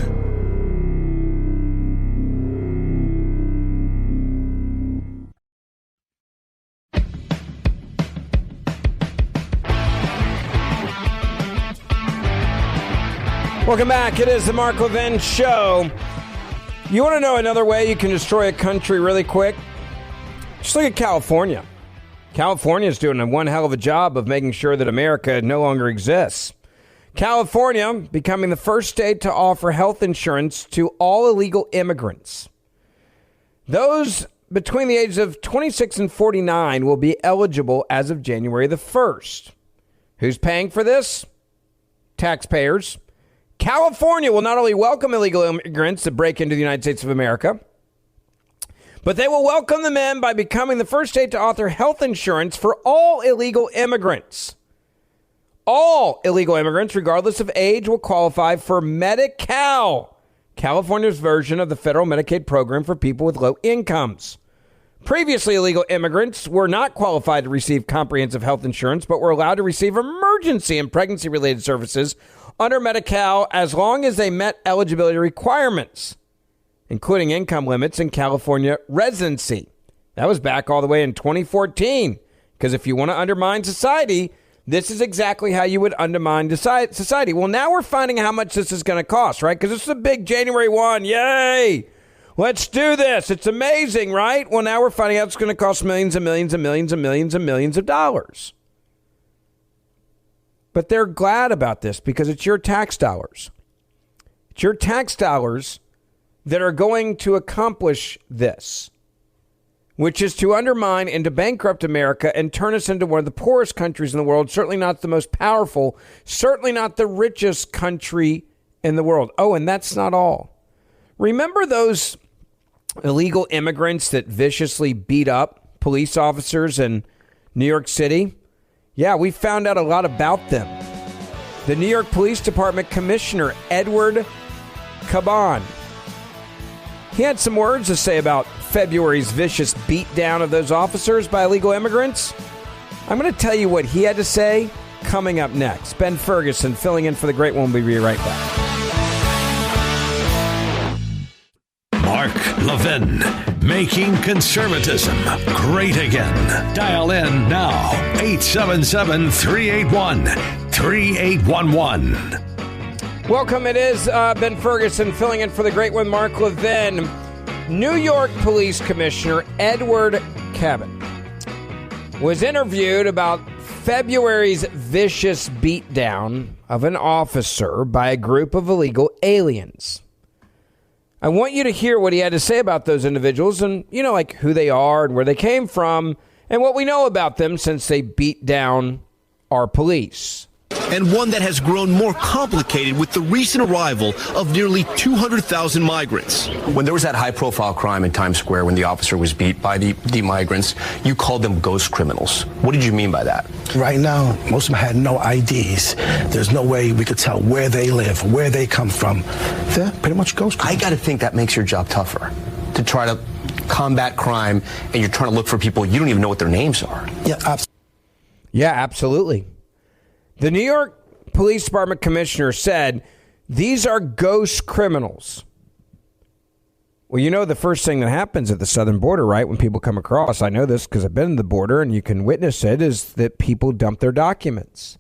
Welcome back. It is the Mark Levin Show. You want to know another way you can destroy a country really quick? Just look at California. California is doing one hell of a job of making sure that America no longer exists. California becoming the first state to offer health insurance to all illegal immigrants. Those between the ages of 26 and 49 will be eligible as of January the 1st. Who's paying for this? Taxpayers. California will not only welcome illegal immigrants that break into the United States of America, but they will welcome them in by becoming the first state to offer health insurance for all illegal immigrants. All illegal immigrants, regardless of age, will qualify for Medi-Cal, California's version of the federal Medicaid program for people with low incomes. Previously, illegal immigrants were not qualified to receive comprehensive health insurance, but were allowed to receive emergency and pregnancy-related services under Medi-Cal as long as they met eligibility requirements, including income limits and California residency. That was back all the way in 2014, because if you want to undermine society, this is exactly how you would undermine society. Well, now we're finding how much this is going to cost, right? Because this is a big January 1. Yay! Let's do this. It's amazing, right? Well, now we're finding out it's going to cost millions and millions and millions and millions and millions of dollars. But they're glad about this because it's your tax dollars. It's your tax dollars that are going to accomplish this, which is to undermine and to bankrupt America and turn us into one of the poorest countries in the world, certainly not the most powerful, certainly not the richest country in the world. Oh, and that's not all. Remember those illegal immigrants that viciously beat up police officers in New York City? Yeah, we found out a lot about them. The New York Police Department Commissioner, Edward Caban, he had some words to say about February's vicious beatdown of those officers by illegal immigrants. I'm going to tell you what he had to say coming up next. Ben Ferguson filling in for the great one. We'll be right back. Mark Levin, making conservatism great again. Dial in now, 877-381-3811. Welcome. It is Ben Ferguson filling in for the great one, Mark Levin. New York Police Commissioner Edward Caban was interviewed about February's vicious beatdown of an officer by a group of illegal aliens. I want you to hear what he had to say about those individuals and, you know, like who they are and where they came from and what we know about them since they beat down our police. And one that has grown more complicated with the recent arrival of nearly 200,000 migrants. When there was that high-profile crime in Times Square when the officer was beat by the migrants, you called them ghost criminals. What did you mean by that? Right now, most of them had no IDs. There's no way we could tell where they live, where they come from. They're pretty much ghost criminals. I got to think that makes your job tougher, to try to combat crime, and you're trying to look for people you don't even know what their names are. Yeah, absolutely. The New York Police Department commissioner said, these are ghost criminals. Well, you know the first thing that happens at the southern border, right, when people come across, I know this because I've been to the border and you can witness it, is that people dump their documents.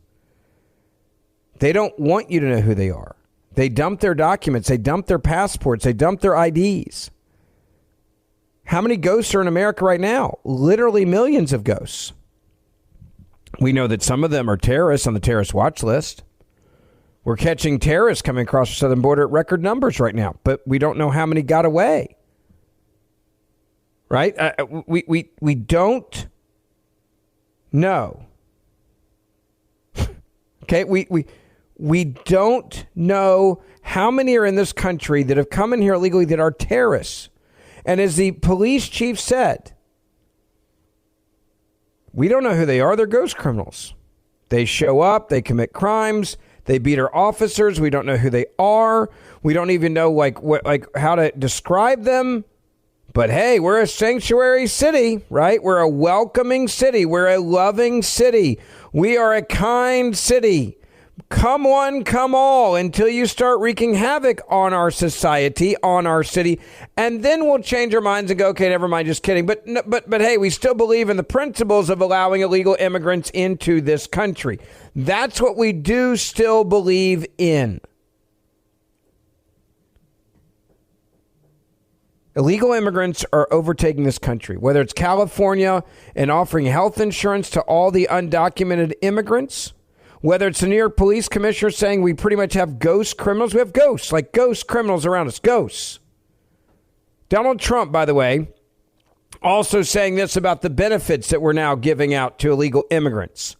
They don't want you to know who they are. They dump their documents. They dump their passports. They dump their IDs. How many ghosts are in America right now? Literally millions of ghosts. We know that some of them are terrorists on the terrorist watch list. We're catching terrorists coming across the southern border at record numbers right now, but we don't know how many got away. Right? We don't know. Okay, we don't know how many are in this country that have come in here illegally that are terrorists. And as the police chief said, we don't know who they are. They're ghost criminals. They show up. They commit crimes. They beat our officers. We don't know who they are. We don't even know how to describe them. But hey, we're a sanctuary city, right? We're a welcoming city. We're a loving city. We are a kind city. Come one, come all, until you start wreaking havoc on our society, on our city, and then we'll change our minds and go, okay, never mind, just kidding. But hey, we still believe in the principles of allowing illegal immigrants into this country. That's what we do still believe in. Illegal immigrants are overtaking this country, whether it's California and offering health insurance to all the undocumented immigrants, whether it's the New York Police Commissioner saying we pretty much have ghost criminals. We have ghosts, like ghost criminals around us, ghosts. Donald Trump, by the way, also saying this about the benefits that we're now giving out to illegal immigrants.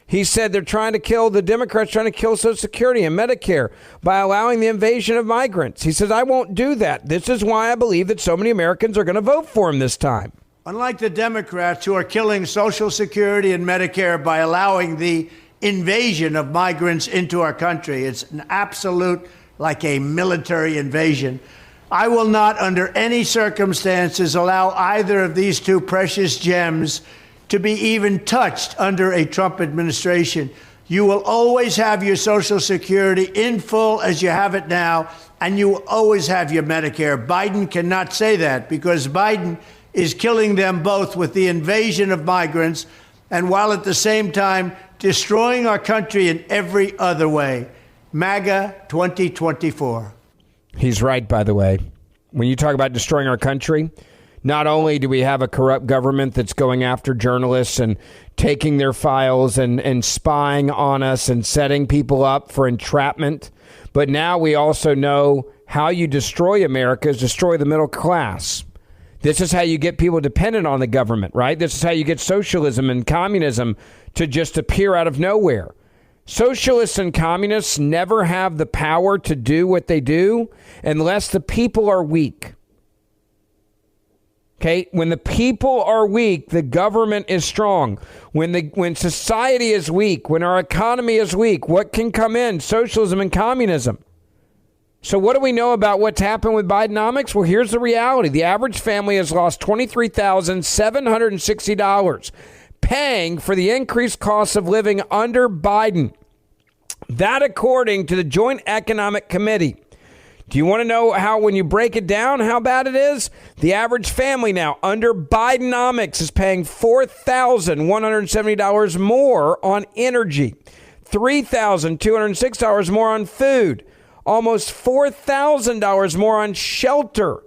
He said they're trying to kill, the Democrats trying to kill Social Security and Medicare by allowing the invasion of migrants. He says, I won't do that. This is why I believe that so many Americans are going to vote for him this time. Unlike the Democrats who are killing Social Security and Medicare by allowing the invasion of migrants into our country, it's an absolute, like a military invasion. I will not, under any circumstances, allow either of these two precious gems to be even touched under a Trump administration. You will always have your Social Security in full as you have it now, and you will always have your Medicare. Biden cannot say that because Biden is killing them both with the invasion of migrants and while at the same time destroying our country in every other way. MAGA 2024. He's right, by the way. When you talk about destroying our country, not only do we have a corrupt government that's going after journalists and taking their files and spying on us and setting people up for entrapment, but now we also know how you destroy America is destroy the middle class. This is how you get people dependent on the government, right? This is how you get socialism and communism to just appear out of nowhere. Socialists and communists never have the power to do what they do unless the people are weak. Okay, when the people are weak, the government is strong. When society is weak, when our economy is weak, what can come in? Socialism and communism. So what do we know about what's happened with Bidenomics? Well, here's the reality. The average family has lost $23,760 paying for the increased cost of living under Biden. That according to the Joint Economic Committee. Do you want to know how, when you break it down, how bad it is? The average family now under Bidenomics is paying $4,170 more on energy, $3,206 more on food, almost $4,000 more on shelter,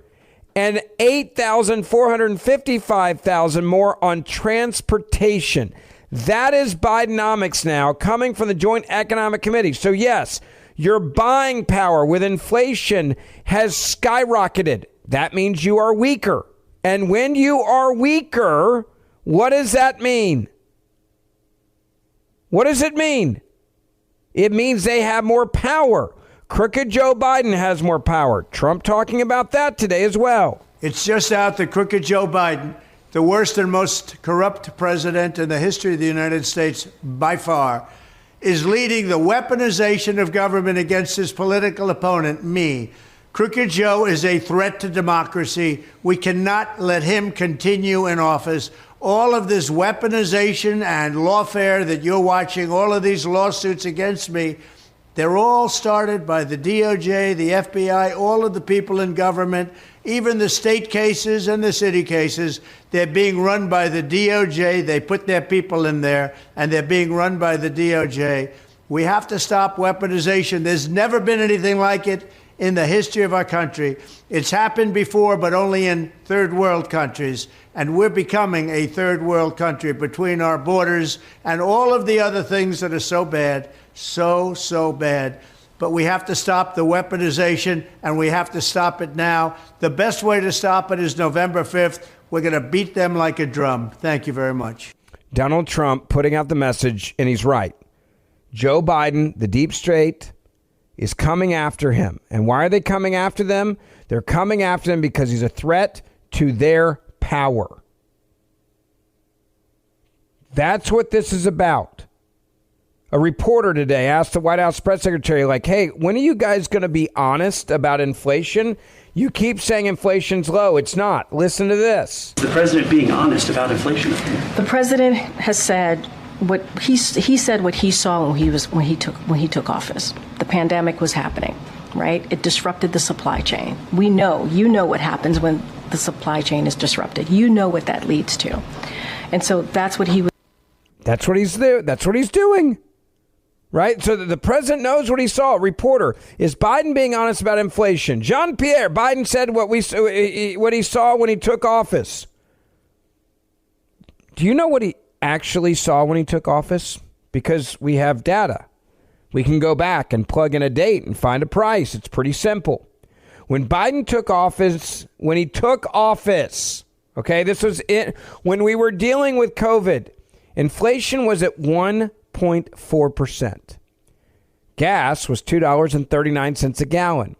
and $8,455 more on transportation. That is Bidenomics now, coming from the Joint Economic Committee. So yes, your buying power with inflation has skyrocketed. That means you are weaker. And when you are weaker, what does that mean? What does it mean? It means they have more power. Crooked Joe Biden has more power. Trump talking about that today as well. It's just out that crooked Joe Biden, the worst and most corrupt president in the history of the United States by far, is leading the weaponization of government against his political opponent, me. Crooked Joe is a threat to democracy. We cannot let him continue in office. All of this weaponization and lawfare that you're watching, all of these lawsuits against me, they're all started by the DOJ, the FBI, all of the people in government, even the state cases and the city cases. They're being run by the DOJ. They put their people in there, and they're being run by the DOJ. We have to stop weaponization. There's never been anything like it in the history of our country. It's happened before, but only in third world countries. And we're becoming a third world country between our borders and all of the other things that are so bad, so bad. But we have to stop the weaponization, and we have to stop it now. The best way to stop it is November 5th. We're going to beat them like a drum. Thank you very much. Donald Trump putting out the message, and he's right. Joe Biden, the deep state, is coming after him. And why are they coming after them? They're coming after him because he's a threat to their power. That's what this is about. A reporter today asked the White House press secretary, like, hey, when are you guys going to be honest about inflation? You keep saying inflation's low. It's not. Listen to this. The president being honest about inflation. The president has said what he said what he saw when he took office. The pandemic was happening, right? It disrupted the supply chain. You know what happens when the supply chain is disrupted. You know what that leads to. And so that's what he was. That's what he's doing. right? So the president knows what he saw. Reporter, is Biden being honest about inflation? Jean-Pierre, Biden said what he saw when he took office. Do you know what he actually saw when he took office? Because we have data. We can go back and plug in a date and find a price. It's pretty simple. When Biden took office, okay, this was it. When we were dealing with COVID, inflation was at 1.4%. Gas was $2.39 a gallon.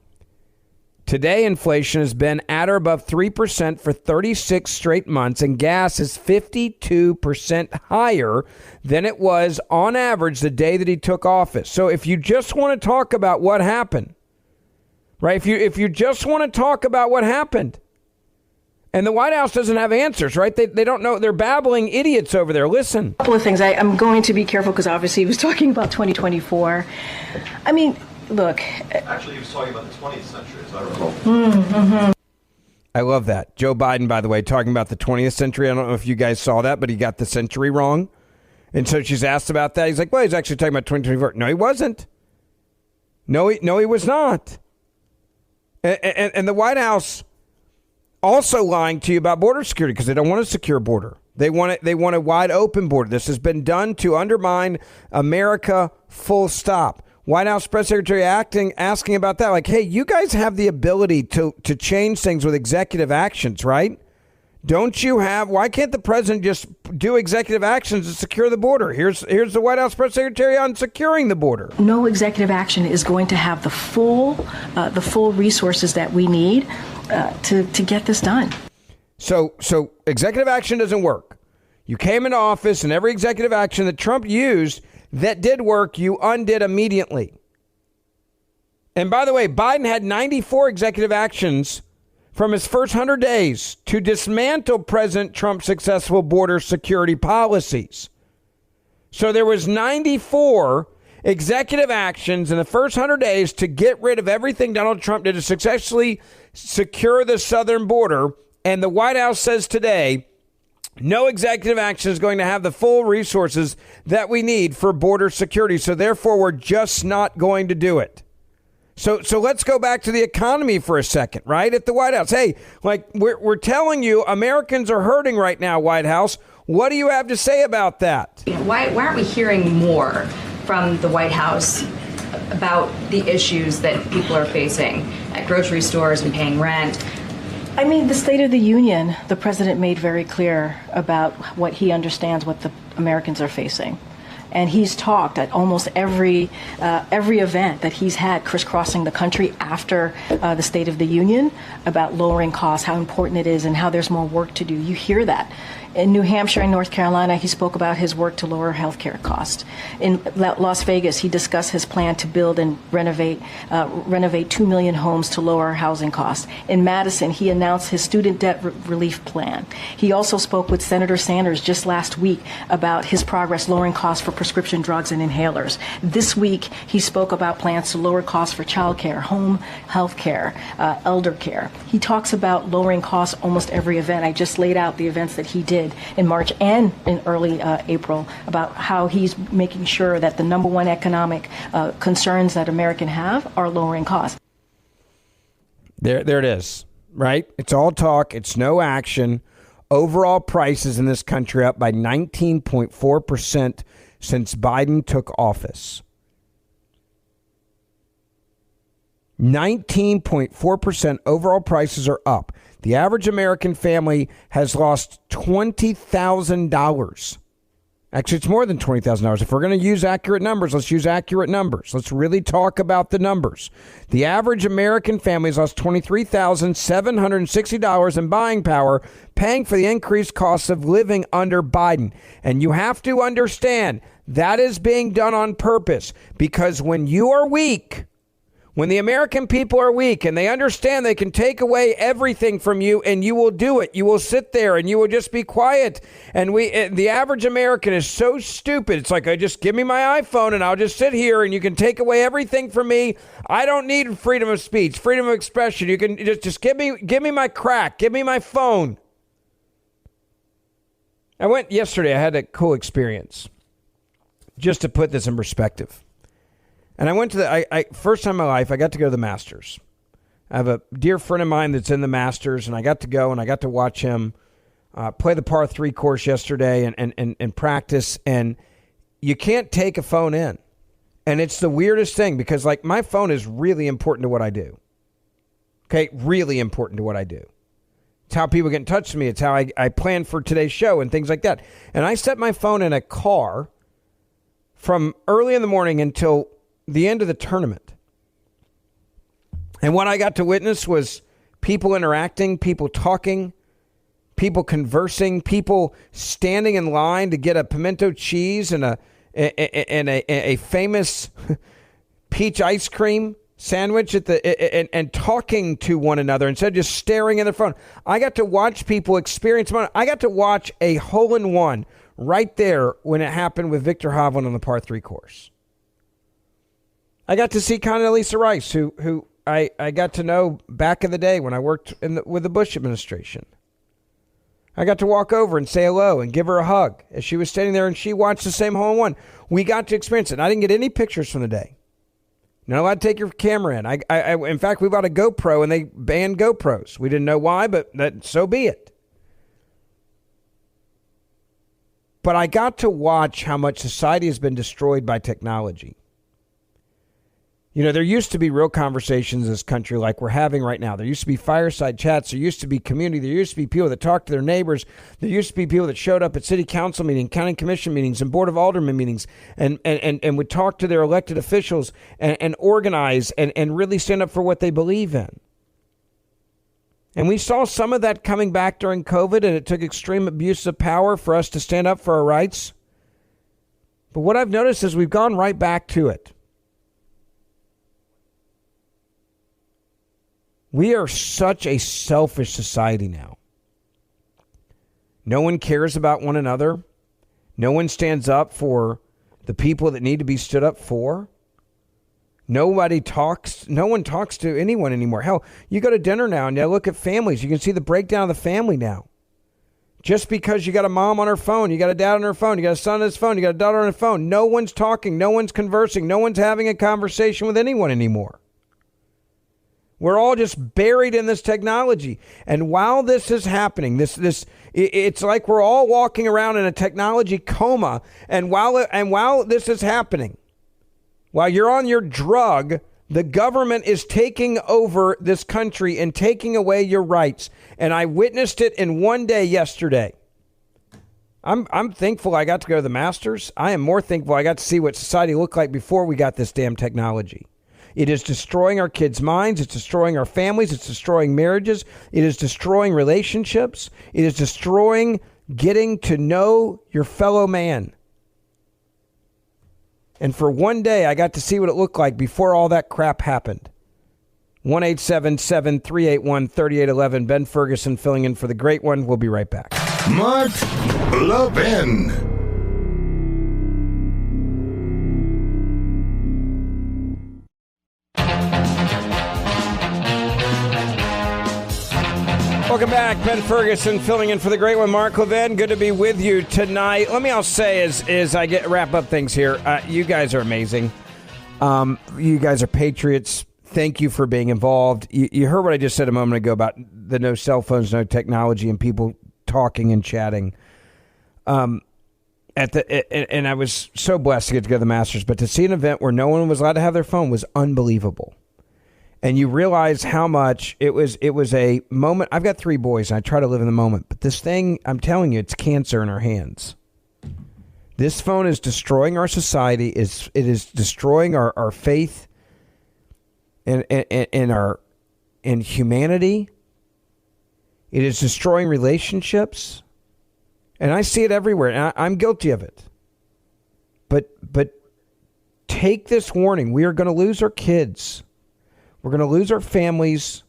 Today, inflation has been at or above 3% for 36 straight months, and gas is 52% higher than it was on average the day that he took office. So if you just want to talk about what happened, right? If you just want to talk about what happened, and the White House doesn't have answers, right? They don't know. They're babbling idiots over there. Listen. A couple of things. I'm going to be careful because obviously he was talking about 2024. I mean, look. Actually, he was talking about the 20th century, as I recall. Mm-hmm. I love that. Joe Biden, by the way, talking about the 20th century. I don't know if you guys saw that, but he got the century wrong. And so she's asked about that. He's like, well, he's actually talking about 2024. No, he wasn't. No, he was not. And the White House also lying to you about border security because they don't want a secure border. They want a wide open border. This has been done to undermine America, full stop. White House press secretary asking about that. Like, hey, you guys have the ability to change things with executive actions, right? Don't you have? Why can't the president just do executive actions to secure the border? Here's the White House press secretary on securing the border. No executive action is going to have the full resources that we need to get this done. So executive action doesn't work. You came into office, and every executive action that Trump used that did work, you undid immediately. And by the way, Biden had 94 executive actions from his first 100 days to dismantle President Trump's successful border security policies. So there was 94 executive actions in the first 100 days to get rid of everything Donald Trump did to successfully secure the southern border. And the White House says today, no executive action is going to have the full resources that we need for border security. So therefore, we're just not going to do it. So let's go back to the economy for a second, right? At the White House. Hey, like we're telling you Americans are hurting right now, White House. What do you have to say about that? Why aren't we hearing more from the White House about the issues that people are facing at grocery stores and paying rent? I mean, the State of the Union, the president made very clear about what he understands what the Americans are facing. And he's talked at almost every event that he's had crisscrossing the country after the State of the Union about lowering costs, how important it is, and how there's more work to do. You hear that. In New Hampshire and North Carolina, he spoke about his work to lower health care costs. In Las Vegas, he discussed his plan to build and renovate 2 million homes to lower housing costs. In Madison, he announced his student debt relief plan. He also spoke with Senator Sanders just last week about his progress lowering costs for prescription drugs and inhalers. This week, he spoke about plans to lower costs for child care, home health care, elder care. He talks about lowering costs almost every event. I just laid out the events that he did in March and in early April about how he's making sure that the number one economic concerns that Americans have are lowering costs. There it is, right? It's all talk. It's no action. Overall prices in this country up by 19.4% since Biden took office. 19.4% overall prices are up. The average American family has lost $20,000. Actually, it's more than $20,000. If we're going to use accurate numbers, let's use accurate numbers. Let's really talk about the numbers. The average American family has lost $23,760 in buying power, paying for the increased costs of living under Biden. And you have to understand that is being done on purpose, because when you are weak, when the American people are weak and they understand they can take away everything from you, and you will do it. You will sit there and you will just be quiet. And the average American is so stupid. It's like, just give me my iPhone and I'll just sit here and you can take away everything from me. I don't need freedom of speech, freedom of expression. You can just give me my crack, give me my phone. I went yesterday. I had a cool experience. Just to put this in perspective. And I went to the first time in my life, I got to go to the Masters. I have a dear friend of mine that's in the Masters, and I got to go and I got to watch him play the par 3 course yesterday and practice. And you can't take a phone in. And it's the weirdest thing because, like, my phone is really important to what I do. Okay, really important to what I do. It's how people get in touch with me. It's how I plan for today's show and things like that. And I set my phone in a car from early in the morning until the end of the tournament. And what I got to witness was people interacting, people talking, people conversing, people standing in line to get a pimento cheese and a famous peach ice cream sandwich at and talking to one another instead of just staring at their phone. I got to watch people experience. I got to watch a hole-in-one right there when it happened with Victor Hovland on the par 3 course. I got to see Condoleezza Rice, who I got to know back in the day when I worked with the Bush administration. I got to walk over and say hello and give her a hug as she was standing there and she watched the same hole-in-one. We got to experience it. And I didn't get any pictures from the day. You're not allowed to take your camera in. In fact, we bought a GoPro and they banned GoPros. We didn't know why, but so be it. But I got to watch how much society has been destroyed by technology. You know, there used to be real conversations in this country like we're having right now. There used to be fireside chats. There used to be community. There used to be people that talked to their neighbors. There used to be people that showed up at city council meetings, county commission meetings, and board of aldermen meetings and would talk to their elected officials and organize and really stand up for what they believe in. And we saw some of that coming back during COVID, and it took extreme abuse of power for us to stand up for our rights. But what I've noticed is we've gone right back to it. We are such a selfish society now. No one cares about one another. No one stands up for the people that need to be stood up for. No one talks to anyone anymore. Hell, you go to dinner now and you look at families. You can see the breakdown of the family now. Just because you got a mom on her phone, you got a dad on her phone, you got a son on his phone, you got a daughter on her phone. No one's talking. No one's conversing. No one's having a conversation with anyone anymore. We're all just buried in this technology. And while this is happening, it's like we're all walking around in a technology coma. And while this is happening, while you're on your drug, the government is taking over this country and taking away your rights. And I witnessed it in one day yesterday. I'm thankful I got to go to the Masters. I am more thankful I got to see what society looked like before we got this damn technology. It is destroying our kids' minds. It's destroying our families. It's destroying marriages. It is destroying relationships. It is destroying getting to know your fellow man. And for one day, I got to see what it looked like before all that crap happened. 1-877-381-3811. Ben Ferguson filling in for the great one. We'll be right back. Mark Levin. Welcome back. Ben Ferguson filling in for the great one, Mark Levin. Good to be with you tonight. Let me also say as I wrap up things here, you guys are amazing. You guys are patriots. Thank you for being involved. You heard what I just said a moment ago about the no cell phones, no technology, and people talking and chatting. And I was so blessed to get to go to the Masters, but to see an event where no one was allowed to have their phone was unbelievable. And you realize how much it was a moment. I've got 3 boys, and I try to live in the moment. But this thing, I'm telling you, it's cancer in our hands. This phone is destroying our society. It is destroying our faith in humanity. It is destroying relationships. And I see it everywhere, and I'm guilty of it. But take this warning. We are going to lose our kids. We're going to lose our families.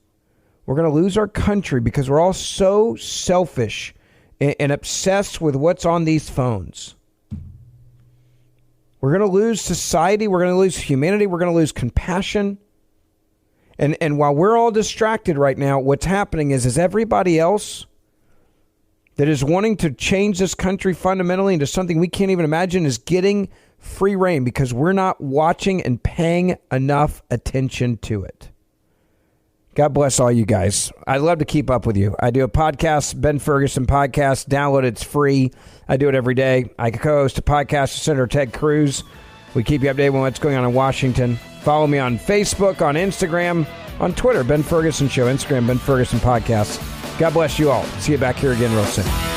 We're going to lose our country because we're all so selfish and obsessed with what's on these phones. We're going to lose society. We're going to lose humanity. We're going to lose compassion. And while we're all distracted right now, what's happening is everybody else, that is wanting to change this country fundamentally into something we can't even imagine is getting free rein because we're not watching and paying enough attention to it. God bless all you guys. I love to keep up with you. I do a podcast, Ben Ferguson Podcast. Download it. It's free. I do it every day. I co-host a podcast with Senator Ted Cruz. We keep you updated on what's going on in Washington. Follow me on Facebook, on Instagram, on Twitter, Ben Ferguson Show, Instagram, Ben Ferguson Podcast. God bless you all. See you back here again real soon.